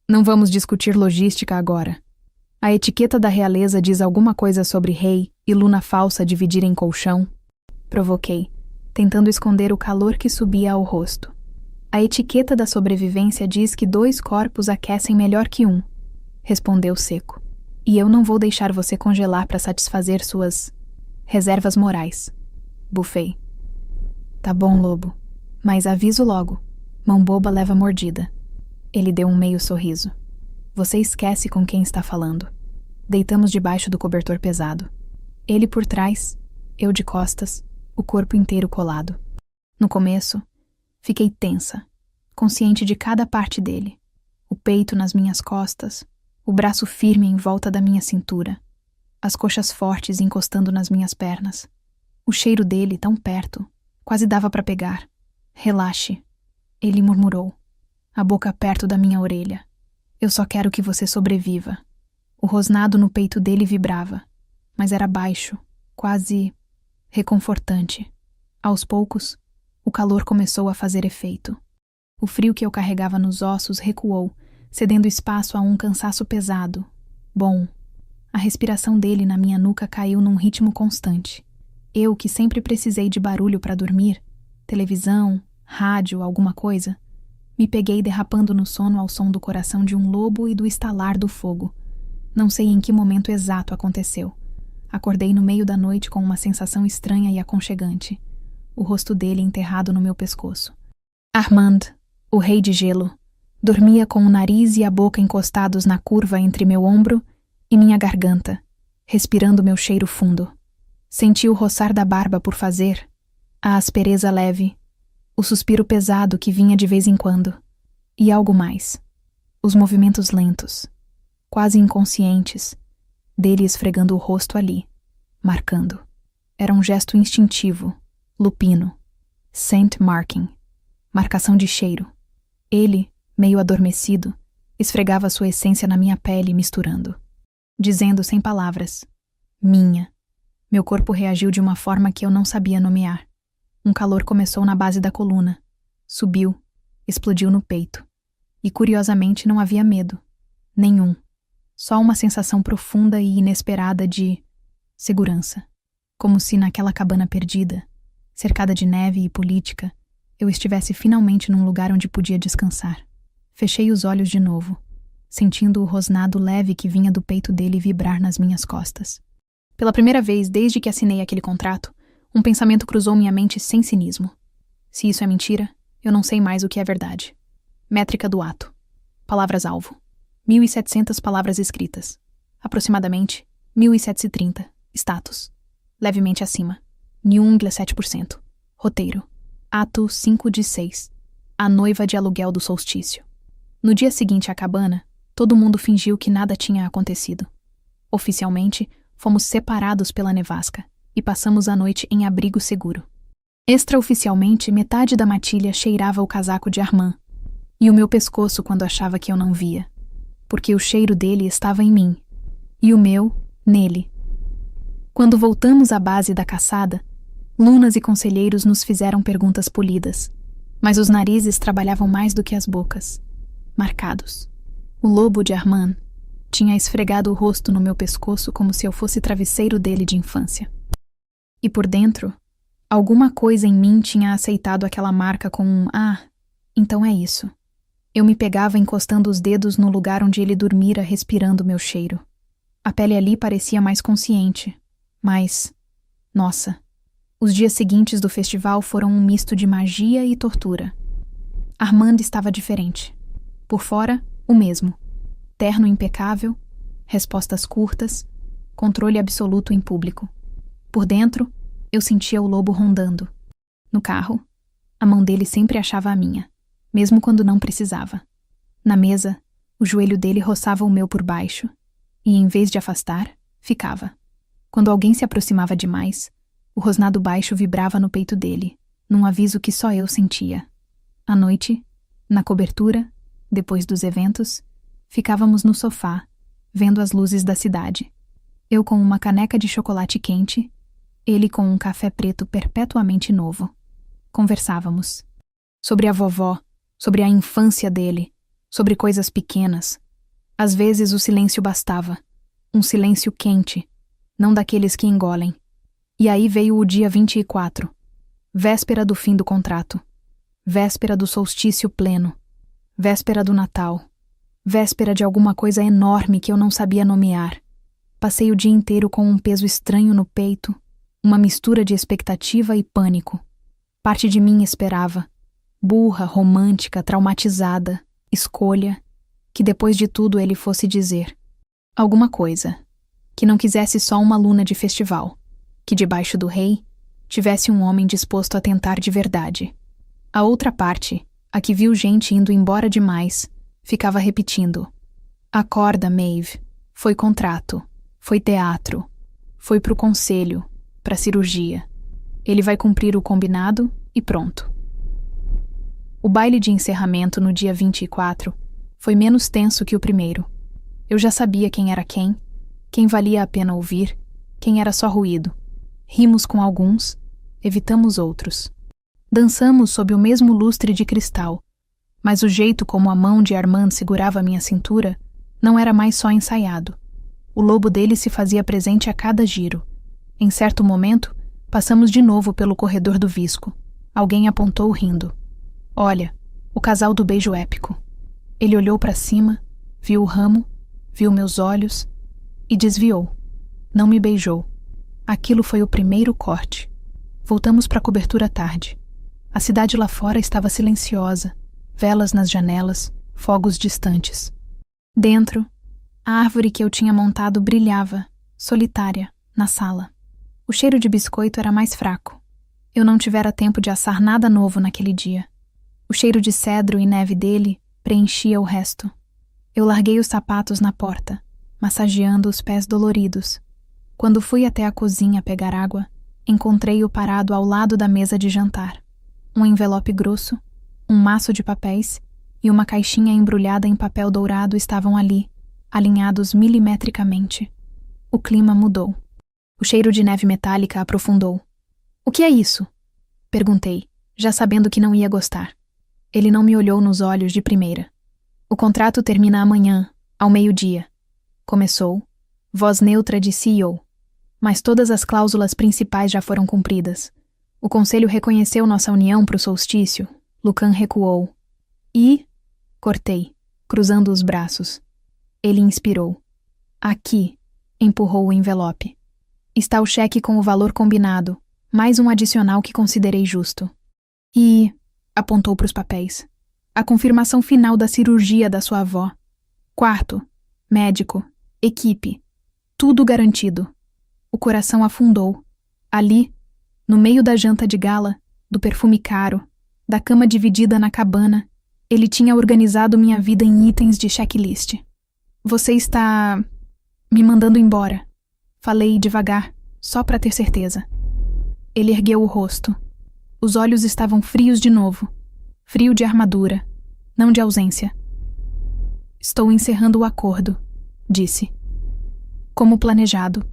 Não vamos discutir logística agora. A etiqueta da realeza diz alguma coisa sobre rei e luna falsa dividirem colchão? Provoquei, tentando esconder o calor que subia ao rosto. A etiqueta da sobrevivência diz que 2 corpos aquecem melhor que um, respondeu seco. E eu não vou deixar você congelar para satisfazer suas reservas morais. Bufei. Tá bom, lobo. Mas aviso logo. Mão boba leva mordida. Ele deu um meio sorriso. Você esquece com quem está falando. Deitamos debaixo do cobertor pesado. Ele por trás, eu de costas, o corpo inteiro colado. No começo, fiquei tensa, consciente de cada parte dele. O peito nas minhas costas, o braço firme em volta da minha cintura, as coxas fortes encostando nas minhas pernas. O cheiro dele tão perto, quase dava para pegar. Relaxe, ele murmurou, a boca perto da minha orelha. Eu só quero que você sobreviva. O rosnado no peito dele vibrava, mas era baixo, quase reconfortante. Aos poucos, o calor começou a fazer efeito. O frio que eu carregava nos ossos recuou, cedendo espaço a um cansaço pesado. Bom, a respiração dele na minha nuca caiu num ritmo constante. Eu, que sempre precisei de barulho para dormir, televisão, rádio, alguma coisa, me peguei derrapando no sono ao som do coração de um lobo e do estalar do fogo. Não sei em que momento exato aconteceu. Acordei no meio da noite com uma sensação estranha e aconchegante. O rosto dele enterrado no meu pescoço. Armand, o rei de gelo, dormia com o nariz e a boca encostados na curva entre meu ombro e minha garganta, respirando meu cheiro fundo. Senti o roçar da barba por fazer, a aspereza leve, o suspiro pesado que vinha de vez em quando, e algo mais. Os movimentos lentos, quase inconscientes, dele esfregando o rosto ali, marcando. Era um gesto instintivo, lupino, scent marking, marcação de cheiro. Ele, meio adormecido, esfregava sua essência na minha pele misturando, dizendo sem palavras, minha. Meu corpo reagiu de uma forma que eu não sabia nomear. Um calor começou na base da coluna, subiu, explodiu no peito. E curiosamente não havia medo. Nenhum. Só uma sensação profunda e inesperada de segurança. Como se naquela cabana perdida, cercada de neve e política, eu estivesse finalmente num lugar onde podia descansar. Fechei os olhos de novo, sentindo o rosnado leve que vinha do peito dele vibrar nas minhas costas. Pela primeira vez desde que assinei aquele contrato, um pensamento cruzou minha mente sem cinismo. Se isso é mentira, eu não sei mais o que é verdade. Métrica do ato. Palavras-alvo. 1.700 palavras escritas. Aproximadamente 1.730. Status. Levemente acima. 1,7%. Roteiro. Ato 5 de 6. A noiva de aluguel do solstício. No dia seguinte à cabana, todo mundo fingiu que nada tinha acontecido. Oficialmente, fomos separados pela nevasca e passamos a noite em abrigo seguro. Extraoficialmente, metade da matilha cheirava o casaco de Armand e o meu pescoço quando achava que eu não via, porque o cheiro dele estava em mim e o meu nele. Quando voltamos à base da caçada, lunas e conselheiros nos fizeram perguntas polidas, mas os narizes trabalhavam mais do que as bocas, marcados. O lobo de Armand tinha esfregado o rosto no meu pescoço como se eu fosse travesseiro dele de infância. E por dentro, alguma coisa em mim tinha aceitado aquela marca com um então é isso. Eu me pegava encostando os dedos no lugar onde ele dormira respirando meu cheiro. A pele ali parecia mais consciente, mas... Nossa, os dias seguintes do festival foram um misto de magia e tortura. Armand estava diferente. Por fora, o mesmo. Terno impecável, respostas curtas, controle absoluto em público. Por dentro, eu sentia o lobo rondando. No carro, a mão dele sempre achava a minha, mesmo quando não precisava. Na mesa, o joelho dele roçava o meu por baixo, e em vez de afastar, ficava. Quando alguém se aproximava demais, o rosnado baixo vibrava no peito dele, num aviso que só eu sentia. À noite, na cobertura, depois dos eventos, ficávamos no sofá, vendo as luzes da cidade. Eu com uma caneca de chocolate quente, ele com um café preto perpetuamente novo. Conversávamos. Sobre a vovó, sobre a infância dele, sobre coisas pequenas. Às vezes o silêncio bastava. Um silêncio quente, não daqueles que engolem. E aí veio o dia 24, véspera do fim do contrato, véspera do solstício pleno, véspera do Natal, véspera de alguma coisa enorme que eu não sabia nomear. Passei o dia inteiro com um peso estranho no peito, uma mistura de expectativa e pânico. Parte de mim esperava, burra, romântica, traumatizada, escolha, que depois de tudo ele fosse dizer alguma coisa, que não quisesse só uma luna de festival, que debaixo do rei tivesse um homem disposto a tentar de verdade. A outra parte, a que viu gente indo embora demais, ficava repetindo: acorda, Maeve, foi contrato, foi teatro, foi pro conselho, pra cirurgia. Ele vai cumprir o combinado e pronto. O baile de encerramento no dia 24 foi menos tenso que o primeiro. Eu já sabia quem era quem valia a pena ouvir, quem era só ruído. Rimos com alguns, evitamos outros. Dançamos sob o mesmo lustre de cristal, mas o jeito como a mão de Armand segurava minha cintura não era mais só ensaiado. O lobo dele se fazia presente a cada giro. Em certo momento, passamos de novo pelo corredor do Visco. Alguém apontou rindo. Olha, o casal do beijo épico. Ele olhou para cima, viu o ramo, viu meus olhos, E desviou. Não me beijou. Aquilo foi o primeiro corte. Voltamos para a cobertura à tarde. A cidade lá fora estava silenciosa, velas nas janelas, fogos distantes. Dentro, a árvore que eu tinha montado brilhava, solitária, na sala. O cheiro de biscoito era mais fraco. Eu não tivera tempo de assar nada novo naquele dia. O cheiro de cedro e neve dele preenchia o resto. Eu larguei os sapatos na porta, massageando os pés doloridos. Quando fui até a cozinha pegar água, encontrei-o parado ao lado da mesa de jantar. Um envelope grosso, um maço de papéis e uma caixinha embrulhada em papel dourado estavam ali, alinhados milimetricamente. O clima mudou. O cheiro de neve metálica aprofundou. "O que é isso?" perguntei, já sabendo que não ia gostar. Ele não me olhou nos olhos de primeira. "O contrato termina amanhã, ao meio-dia." Começou, voz neutra de CEO. Mas todas as cláusulas principais já foram cumpridas. O conselho reconheceu nossa união para o solstício. Lucan recuou. "E?" cortei, cruzando os braços. Ele inspirou. "Aqui." Empurrou o envelope. "Está o cheque com o valor combinado, mais um adicional que considerei justo." "E..." apontou para os papéis. "A confirmação final da cirurgia da sua avó. Quarto, médico, equipe, tudo garantido." O coração afundou. Ali, no meio da janta de gala, do perfume caro, da cama dividida na cabana, ele tinha organizado minha vida em itens de checklist. "Você está... me mandando embora." Falei devagar, só para ter certeza. Ele ergueu o rosto. Os olhos estavam frios de novo. Frio de armadura, não de ausência. "Estou encerrando o acordo", disse. Como planejado.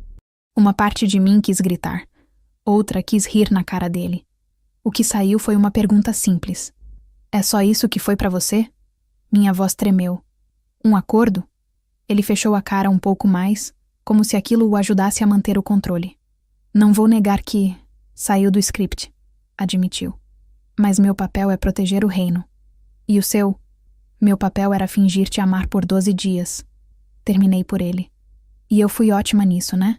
Uma parte de mim quis gritar. Outra quis rir na cara dele. O que saiu foi uma pergunta simples. "É só isso que foi para você?" Minha voz tremeu. "Um acordo?" Ele fechou a cara um pouco mais, como se aquilo o ajudasse a manter o controle. "Não vou negar que... saiu do script", admitiu. "Mas meu papel é proteger o reino. E o seu? Meu papel era fingir te amar por 12 dias. Terminei por ele. E eu fui ótima nisso, né?"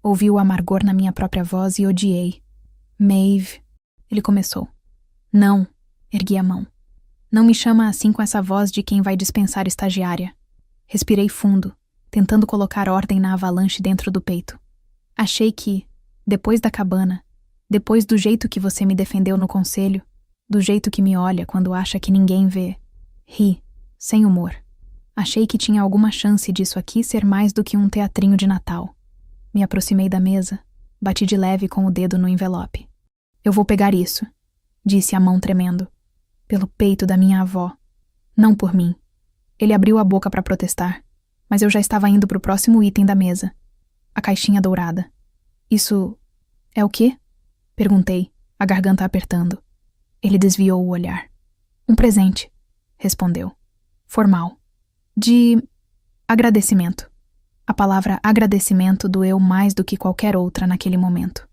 Ouvi o amargor na minha própria voz e odiei. "Maeve..." ele começou. "Não." Ergui a mão. "Não me chama assim com essa voz de quem vai dispensar estagiária." Respirei fundo, tentando colocar ordem na avalanche dentro do peito. Achei que, depois da cabana, depois do jeito que você me defendeu no conselho, do jeito que me olha quando acha que ninguém vê, ri, sem humor. Achei que tinha alguma chance disso aqui ser mais do que um teatrinho de Natal. Me aproximei da mesa, bati de leve com o dedo no envelope. "Eu vou pegar isso", disse a mão tremendo. "Pelo peito da minha avó. Não por mim." Ele abriu a boca para protestar, mas eu já estava indo para o próximo item da mesa. A caixinha dourada. "Isso... é o quê?" perguntei, a garganta apertando. Ele desviou o olhar. "Um presente", respondeu. Formal. "De... agradecimento." A palavra agradecimento doeu mais do que qualquer outra naquele momento.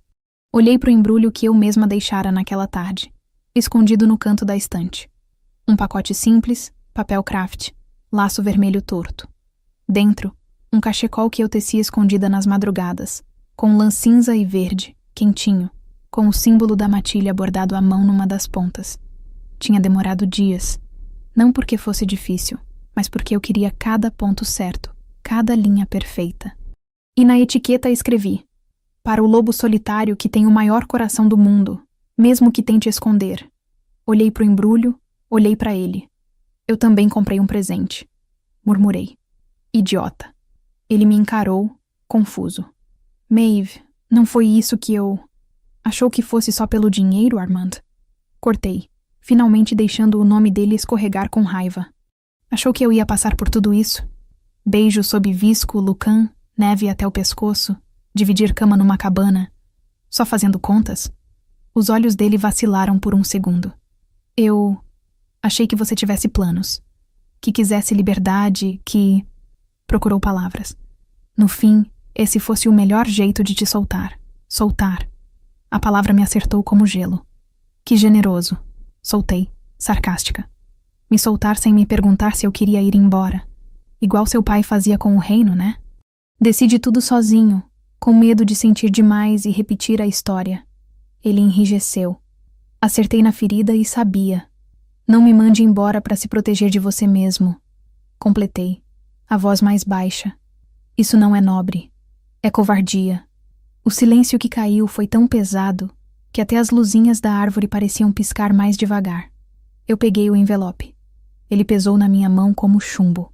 Olhei para o embrulho que eu mesma deixara naquela tarde, escondido no canto da estante. Um pacote simples, papel craft, laço vermelho torto. Dentro, um cachecol que eu tecia escondida nas madrugadas, com lã cinza e verde, quentinho, com o símbolo da matilha bordado à mão numa das pontas. Tinha demorado dias, não porque fosse difícil, mas porque eu queria cada ponto certo, cada linha perfeita. E na etiqueta escrevi: "Para o lobo solitário que tem o maior coração do mundo, mesmo que tente esconder." Olhei para o embrulho, olhei para ele. "Eu também comprei um presente", murmurei. "Idiota." Ele me encarou, confuso. "Maeve, não foi isso que eu... Achou que fosse só pelo dinheiro, Armand?" Cortei, finalmente deixando o nome dele escorregar com raiva. "Achou que eu ia passar por tudo isso? Beijo sob visco, Lucan, neve até o pescoço, dividir cama numa cabana, só fazendo contas?" Os olhos dele vacilaram por um segundo. "Eu... achei que você tivesse planos. Que quisesse liberdade, que..." Procurou palavras. "No fim, esse fosse o melhor jeito de te soltar. Soltar." A palavra me acertou como gelo. "Que generoso." Soltei, sarcástica. Me soltar sem me perguntar se eu queria ir embora. Igual seu pai fazia com o reino, né? Decidi tudo sozinho, com medo de sentir demais e repetir a história. Ele enrijeceu. Acertei na ferida e sabia. Não me mande embora para se proteger de você mesmo. Completei, a voz mais baixa. Isso não é nobre. É covardia. O silêncio que caiu foi tão pesado que até as luzinhas da árvore pareciam piscar mais devagar. Eu peguei o envelope. Ele pesou na minha mão como chumbo.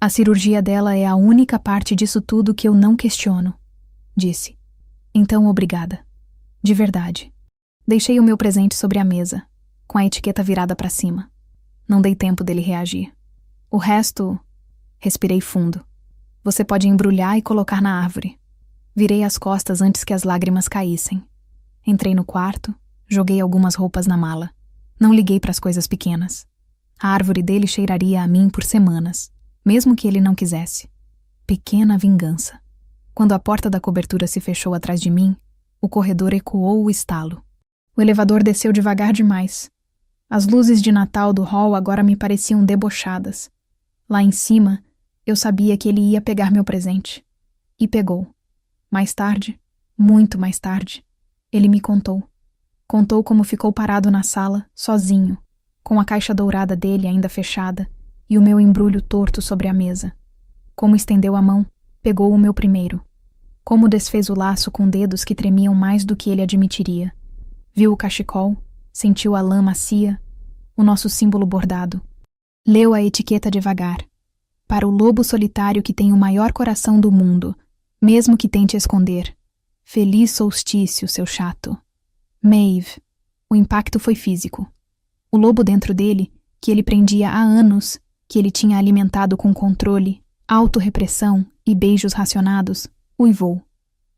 A cirurgia dela é a única parte disso tudo que eu não questiono, disse. Então, obrigada. De verdade. Deixei o meu presente sobre a mesa, com a etiqueta virada para cima. Não dei tempo dele reagir. O resto... Respirei fundo. Você pode embrulhar e colocar na árvore. Virei as costas antes que as lágrimas caíssem. Entrei no quarto, joguei algumas roupas na mala. Não liguei para as coisas pequenas. A árvore dele cheiraria a mim por semanas, mesmo que ele não quisesse. Pequena vingança. Quando a porta da cobertura se fechou atrás de mim, o corredor ecoou o estalo. O elevador desceu devagar demais. As luzes de Natal do hall agora me pareciam debochadas. Lá em cima, eu sabia que ele ia pegar meu presente. E pegou. Mais tarde, muito mais tarde, ele me contou. Contou como ficou parado na sala, sozinho, com a caixa dourada dele ainda fechada e o meu embrulho torto sobre a mesa. Como estendeu a mão, pegou o meu primeiro. Como desfez o laço com dedos que tremiam mais do que ele admitiria. Viu o cachecol, sentiu a lã macia, o nosso símbolo bordado. Leu a etiqueta devagar. Para o lobo solitário que tem o maior coração do mundo, mesmo que tente esconder. Feliz solstício, seu chato. Maeve. O impacto foi físico. O lobo dentro dele, que ele prendia há anos, que ele tinha alimentado com controle, autorrepressão e beijos racionados, uivou.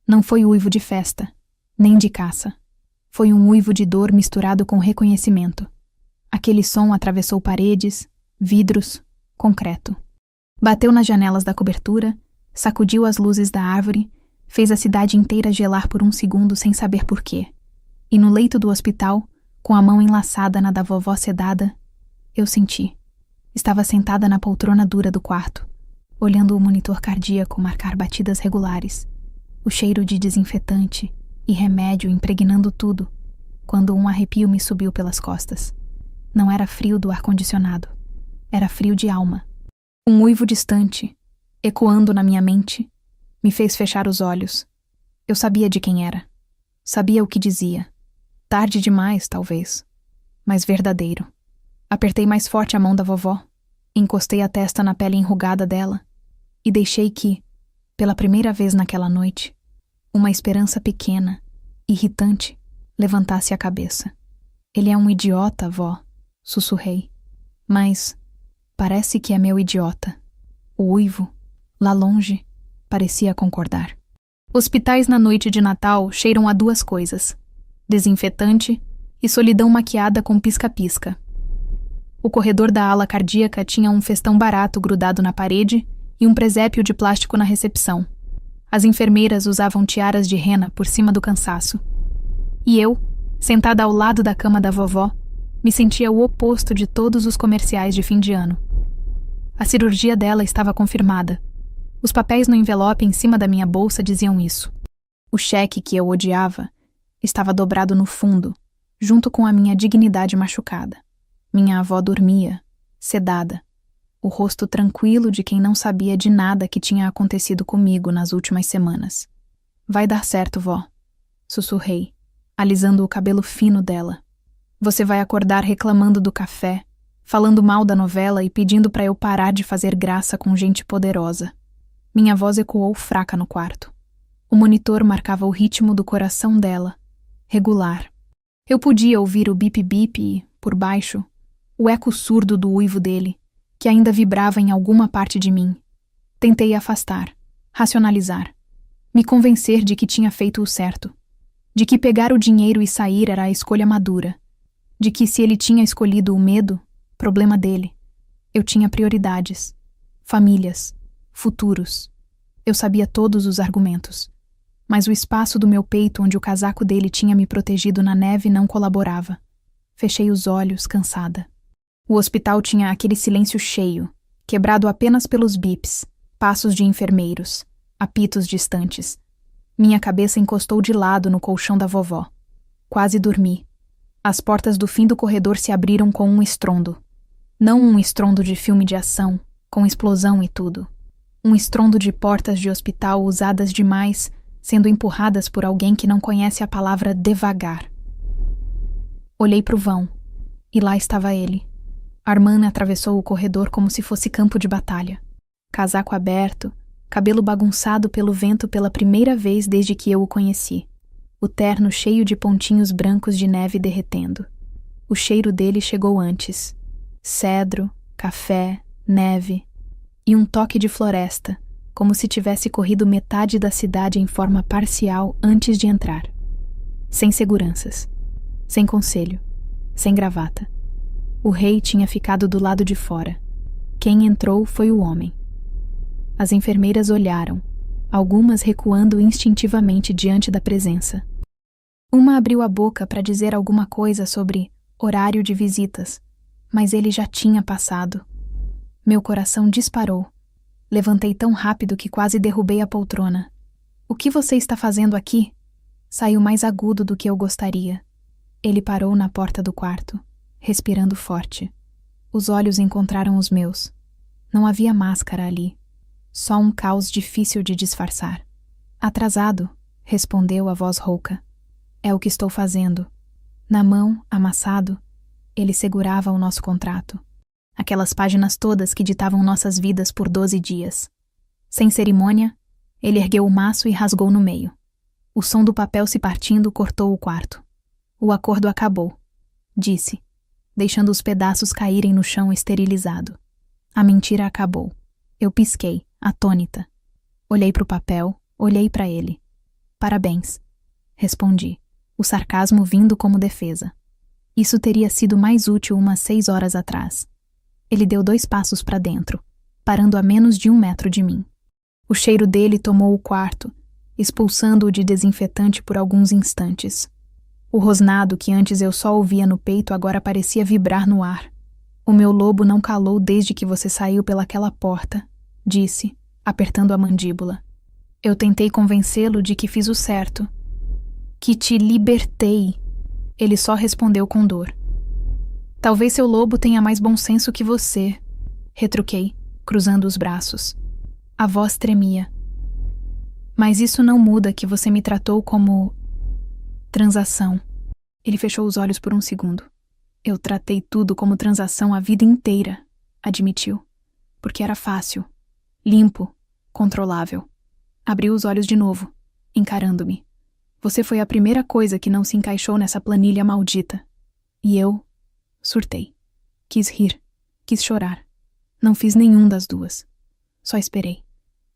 Não foi uivo de festa, nem de caça. Foi um uivo de dor misturado com reconhecimento. Aquele som atravessou paredes, vidros, concreto. Bateu nas janelas da cobertura, sacudiu as luzes da árvore, fez a cidade inteira gelar por um segundo sem saber por quê. E no leito do hospital, com a mão enlaçada na da vovó sedada, eu senti. Estava sentada na poltrona dura do quarto, olhando o monitor cardíaco marcar batidas regulares, o cheiro de desinfetante e remédio impregnando tudo, quando um arrepio me subiu pelas costas. Não era frio do ar-condicionado, era frio de alma. Um uivo distante, ecoando na minha mente, me fez fechar os olhos. Eu sabia de quem era. Sabia o que dizia. Tarde demais, talvez, mas verdadeiro. Apertei mais forte a mão da vovó, encostei a testa na pele enrugada dela e deixei que, pela primeira vez naquela noite, uma esperança pequena, irritante, levantasse a cabeça. Ele é um idiota, vó, sussurrei. Mas parece que é meu idiota. O uivo, lá longe, parecia concordar. Hospitais na noite de Natal cheiram a duas coisas: desinfetante e solidão maquiada com pisca-pisca. O corredor da ala cardíaca tinha um festão barato grudado na parede e um presépio de plástico na recepção. As enfermeiras usavam tiaras de rena por cima do cansaço. E eu, sentada ao lado da cama da vovó, me sentia o oposto de todos os comerciais de fim de ano. A cirurgia dela estava confirmada. Os papéis no envelope em cima da minha bolsa diziam isso. O cheque que eu odiava estava dobrado no fundo, junto com a minha dignidade machucada. Minha avó dormia, sedada, o rosto tranquilo de quem não sabia de nada que tinha acontecido comigo nas últimas semanas. Vai dar certo, vó, sussurrei, alisando o cabelo fino dela. Você vai acordar reclamando do café, falando mal da novela e pedindo para eu parar de fazer graça com gente poderosa. Minha voz ecoou fraca no quarto. O monitor marcava o ritmo do coração dela, regular. Eu podia ouvir o bip-bip e, por baixo, o eco surdo do uivo dele, que ainda vibrava em alguma parte de mim. Tentei afastar, racionalizar, me convencer de que tinha feito o certo, de que pegar o dinheiro e sair era a escolha madura, de que se ele tinha escolhido o medo, problema dele. Eu tinha prioridades, famílias, futuros. Eu sabia todos os argumentos, mas o espaço do meu peito onde o casaco dele tinha me protegido na neve não colaborava. Fechei os olhos, cansada. O hospital tinha aquele silêncio cheio, quebrado apenas pelos bips, passos de enfermeiros, apitos distantes. Minha cabeça encostou de lado no colchão da vovó. Quase dormi. As portas do fim do corredor se abriram com um estrondo. Não um estrondo de filme de ação, com explosão e tudo. Um estrondo de portas de hospital usadas demais, sendo empurradas por alguém que não conhece a palavra devagar. Olhei para o vão, e lá estava ele. Armand atravessou o corredor como se fosse campo de batalha. Casaco aberto, cabelo bagunçado pelo vento pela primeira vez desde que eu o conheci. O terno cheio de pontinhos brancos de neve derretendo. O cheiro dele chegou antes. Cedro, café, neve e um toque de floresta, como se tivesse corrido metade da cidade em forma parcial antes de entrar. Sem seguranças, sem conselho, sem gravata. O rei tinha ficado do lado de fora. Quem entrou foi o homem. As enfermeiras olharam, algumas recuando instintivamente diante da presença. Uma abriu a boca para dizer alguma coisa sobre horário de visitas, mas ele já tinha passado. Meu coração disparou. Levantei tão rápido que quase derrubei a poltrona. "O que você está fazendo aqui?" Saiu mais agudo do que eu gostaria. Ele parou na porta do quarto, respirando forte. Os olhos encontraram os meus. Não havia máscara ali. Só um caos difícil de disfarçar. "Atrasado", respondeu a voz rouca. "É o que estou fazendo." Na mão, amassado, ele segurava o nosso contrato. Aquelas páginas todas que ditavam nossas vidas por 12 dias. Sem cerimônia, ele ergueu o maço e rasgou no meio. O som do papel se partindo cortou o quarto. "O acordo acabou", disse, deixando os pedaços caírem no chão esterilizado. A mentira acabou. Eu pisquei, atônita. Olhei para o papel, olhei para ele. "Parabéns", respondi, o sarcasmo vindo como defesa. Isso teria sido mais útil umas 6 horas atrás. Ele deu 2 passos para dentro, parando a menos de 1 metro de mim. O cheiro dele tomou o quarto, expulsando-o de desinfetante por alguns instantes. O rosnado que antes eu só ouvia no peito agora parecia vibrar no ar. "O meu lobo não calou desde que você saiu pelaquela porta", disse, apertando a mandíbula. Eu tentei convencê-lo de que fiz o certo. "Que te libertei." Ele só respondeu com dor. "Talvez seu lobo tenha mais bom senso que você", retruquei, cruzando os braços. A voz tremia. "Mas isso não muda que você me tratou como transação." Ele fechou os olhos por um segundo. "Eu tratei tudo como transação a vida inteira", admitiu. "Porque era fácil, limpo, controlável." Abriu os olhos de novo, encarando-me. "Você foi a primeira coisa que não se encaixou nessa planilha maldita." E eu surtei. Quis rir, quis chorar. Não fiz nenhum das duas. Só esperei.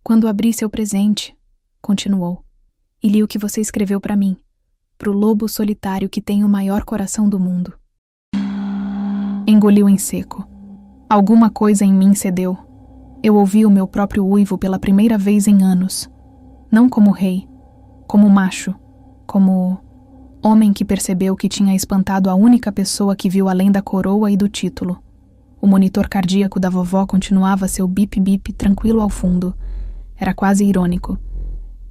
"Quando abri seu presente", continuou, "e li o que você escreveu para mim, pro lobo solitário que tem o maior coração do mundo." Engoliu em seco. Alguma coisa em mim cedeu. Eu ouvi o meu próprio uivo pela primeira vez em anos. Não como rei, como macho, como homem que percebeu que tinha espantado a única pessoa que viu além da coroa e do título. O monitor cardíaco da vovó continuava seu bip-bip tranquilo ao fundo. Era quase irônico.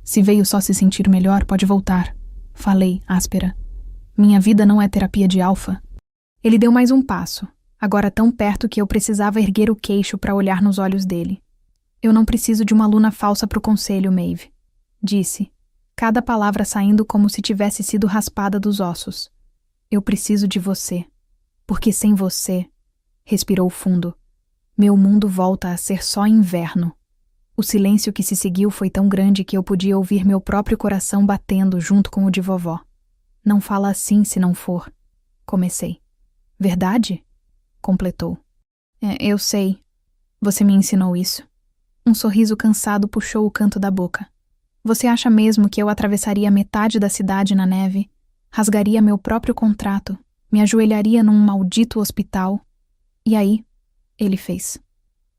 "Se veio só se sentir melhor, pode voltar", falei, áspera. "Minha vida não é terapia de alfa." Ele deu mais um passo, agora tão perto que eu precisava erguer o queixo para olhar nos olhos dele. "Eu não preciso de uma aluna falsa pro conselho, Maeve", disse, cada palavra saindo como se tivesse sido raspada dos ossos. "Eu preciso de você, porque sem você", respirou fundo, "meu mundo volta a ser só inverno." O silêncio que se seguiu foi tão grande que eu podia ouvir meu próprio coração batendo junto com o de vovó. "Não fala assim se não for", comecei. "Verdade?", completou. Eu sei. Você me ensinou isso." Um sorriso cansado puxou o canto da boca. "Você acha mesmo que eu atravessaria metade da cidade na neve, rasgaria meu próprio contrato, me ajoelharia num maldito hospital? E aí?", ele fez.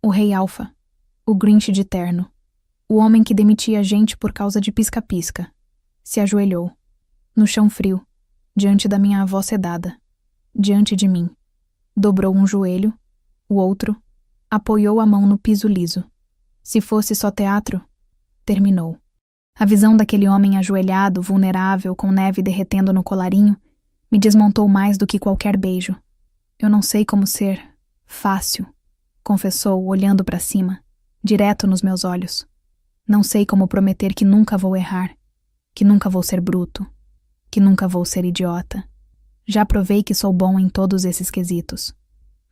"O rei Alfa, o Grinch de terno, o homem que demitia gente por causa de pisca-pisca, se ajoelhou, no chão frio, diante da minha avó sedada, diante de mim. Dobrou um joelho, o outro, apoiou a mão no piso liso. Se fosse só teatro, terminou. A visão daquele homem ajoelhado, vulnerável, com neve derretendo no colarinho, me desmontou mais do que qualquer beijo. Eu não sei como ser fácil, confessou, olhando para cima, direto nos meus olhos. Não sei como prometer que nunca vou errar, que nunca vou ser bruto, que nunca vou ser idiota. Já provei que sou bom em todos esses quesitos.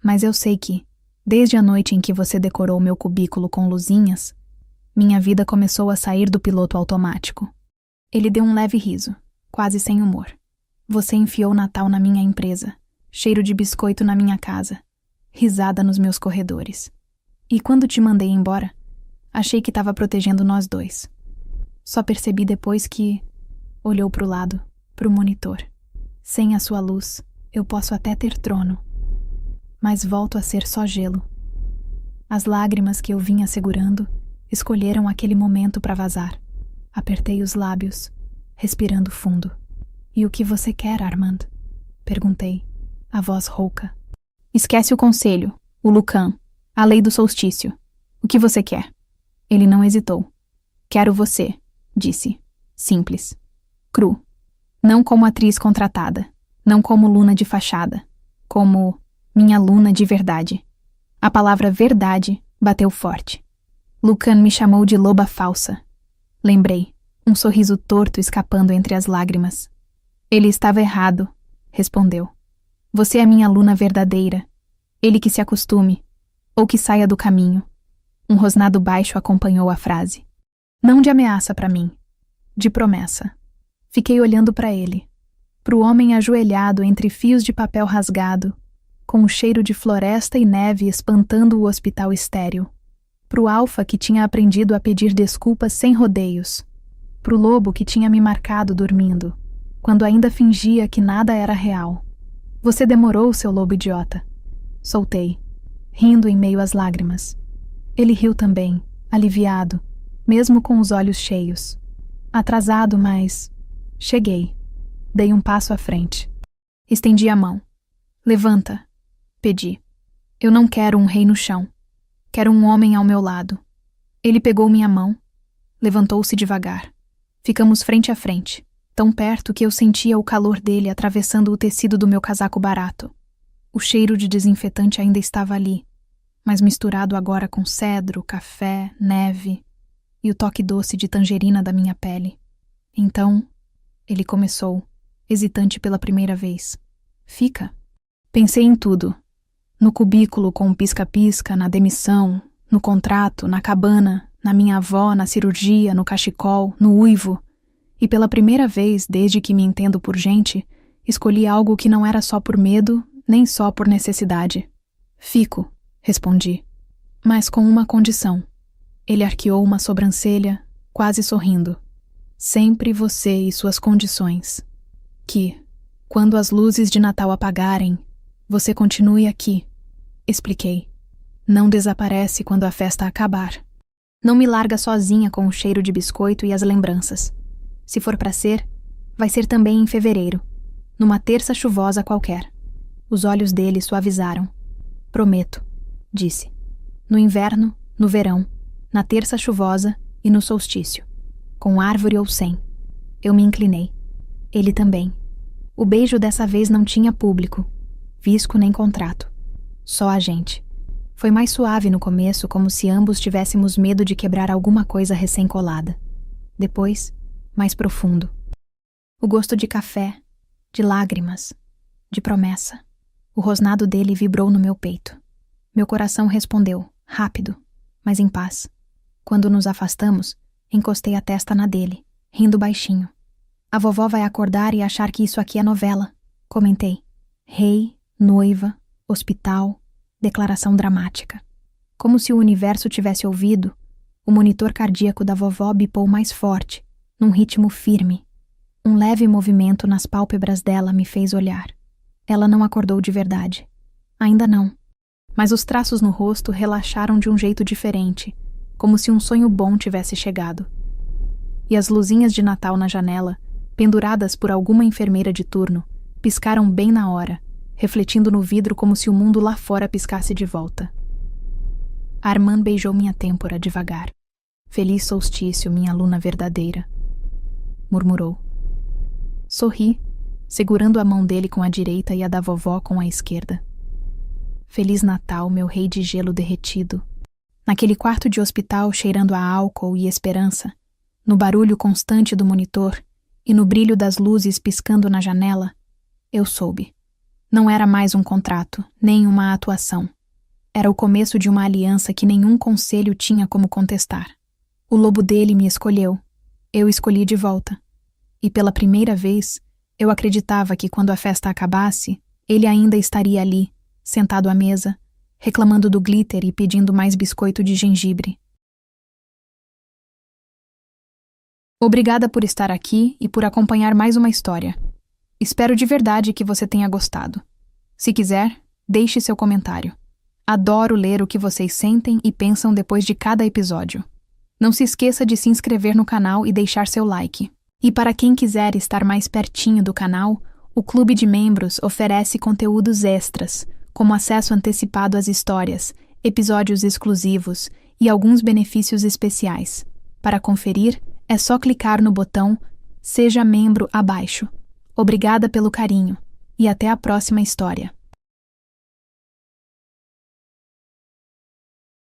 Mas eu sei que, desde a noite em que você decorou meu cubículo com luzinhas, minha vida começou a sair do piloto automático. Ele deu um leve riso, quase sem humor. Você enfiou Natal na minha empresa, cheiro de biscoito na minha casa, risada nos meus corredores. E quando te mandei embora, achei que estava protegendo nós dois. Só percebi depois que olhou pro lado, pro monitor. Sem a sua luz, eu posso até ter trono, mas volto a ser só gelo. As lágrimas que eu vinha segurando escolheram aquele momento para vazar. Apertei os lábios, respirando fundo. E o que você quer, Armand? Perguntei, a voz rouca. Esquece o conselho, o Lucan, a lei do solstício. O que você quer? Ele não hesitou. Quero você, disse. Simples. Cru. Não como atriz contratada. Não como Luna de fachada. Como minha Luna de verdade. A palavra verdade bateu forte. Lucan me chamou de loba falsa. Lembrei, um sorriso torto escapando entre as lágrimas. Ele estava errado, respondeu. Você é minha Luna verdadeira. Ele que se acostume, ou que saia do caminho. Um rosnado baixo acompanhou a frase. Não de ameaça para mim, de promessa. Fiquei olhando para ele, pro homem ajoelhado entre fios de papel rasgado, com o cheiro de floresta e neve espantando o hospital estéril. Pro Alfa que tinha aprendido a pedir desculpas sem rodeios. Pro lobo que tinha me marcado dormindo, quando ainda fingia que nada era real. Você demorou, seu lobo idiota. Soltei, rindo em meio às lágrimas. Ele riu também, aliviado, mesmo com os olhos cheios. Atrasado, mas... Cheguei. Dei um passo à frente. Estendi a mão. Levanta, pedi. Eu não quero um rei no chão. Quero um homem ao meu lado. Ele pegou minha mão, levantou-se devagar. Ficamos frente a frente, tão perto que eu sentia o calor dele atravessando o tecido do meu casaco barato. O cheiro de desinfetante ainda estava ali, mas misturado agora com cedro, café, neve e o toque doce de tangerina da minha pele. Então, ele começou, hesitante pela primeira vez. Fica. Pensei em tudo. No cubículo com o pisca-pisca, na demissão, no contrato, na cabana, na minha avó, na cirurgia, no cachecol, no uivo. E pela primeira vez, desde que me entendo por gente, escolhi algo que não era só por medo, nem só por necessidade. Fico, respondi, mas com uma condição. Ele arqueou uma sobrancelha, quase sorrindo. Sempre você e suas condições. Que, quando as luzes de Natal apagarem, você continue aqui, expliquei. Não desaparece quando a festa acabar. Não me larga sozinha com o cheiro de biscoito e as lembranças. Se for pra ser, vai ser também em fevereiro, numa terça chuvosa qualquer. Os olhos dele suavizaram. Prometo, disse. No inverno, no verão, na terça chuvosa e no solstício. Com árvore ou sem. Eu me inclinei. Ele também. O beijo dessa vez não tinha público. Visco nem contrato. Só a gente. Foi mais suave no começo, como se ambos tivéssemos medo de quebrar alguma coisa recém-colada. Depois, mais profundo. O gosto de café, de lágrimas, de promessa. O rosnado dele vibrou no meu peito. Meu coração respondeu, rápido, mas em paz. Quando nos afastamos, encostei a testa na dele, rindo baixinho. A vovó vai acordar e achar que isso aqui é novela, comentei. Rei, noiva, hospital, declaração dramática. Como se o universo tivesse ouvido, o monitor cardíaco da vovó bipou mais forte, num ritmo firme. Um leve movimento nas pálpebras dela me fez olhar. Ela não acordou de verdade. Ainda não. Mas os traços no rosto relaxaram de um jeito diferente, como se um sonho bom tivesse chegado. E as luzinhas de Natal na janela, penduradas por alguma enfermeira de turno, piscaram bem na hora, refletindo no vidro como se o mundo lá fora piscasse de volta. Armand beijou minha têmpora devagar. Feliz solstício, minha luna verdadeira, murmurou. Sorri, segurando a mão dele com a direita e a da vovó com a esquerda. Feliz Natal, meu rei de gelo derretido. Naquele quarto de hospital cheirando a álcool e esperança, no barulho constante do monitor e no brilho das luzes piscando na janela, eu soube. Não era mais um contrato, nem uma atuação. Era o começo de uma aliança que nenhum conselho tinha como contestar. O lobo dele me escolheu. Eu escolhi de volta. E pela primeira vez, eu acreditava que quando a festa acabasse, ele ainda estaria ali, sentado à mesa, reclamando do glitter e pedindo mais biscoito de gengibre. Obrigada por estar aqui e por acompanhar mais uma história. Espero de verdade que você tenha gostado. Se quiser, deixe seu comentário. Adoro ler o que vocês sentem e pensam depois de cada episódio. Não se esqueça de se inscrever no canal e deixar seu like. E para quem quiser estar mais pertinho do canal, o Clube de Membros oferece conteúdos extras, como acesso antecipado às histórias, episódios exclusivos e alguns benefícios especiais. Para conferir, é só clicar no botão Seja Membro abaixo. Obrigada pelo carinho e até a próxima história.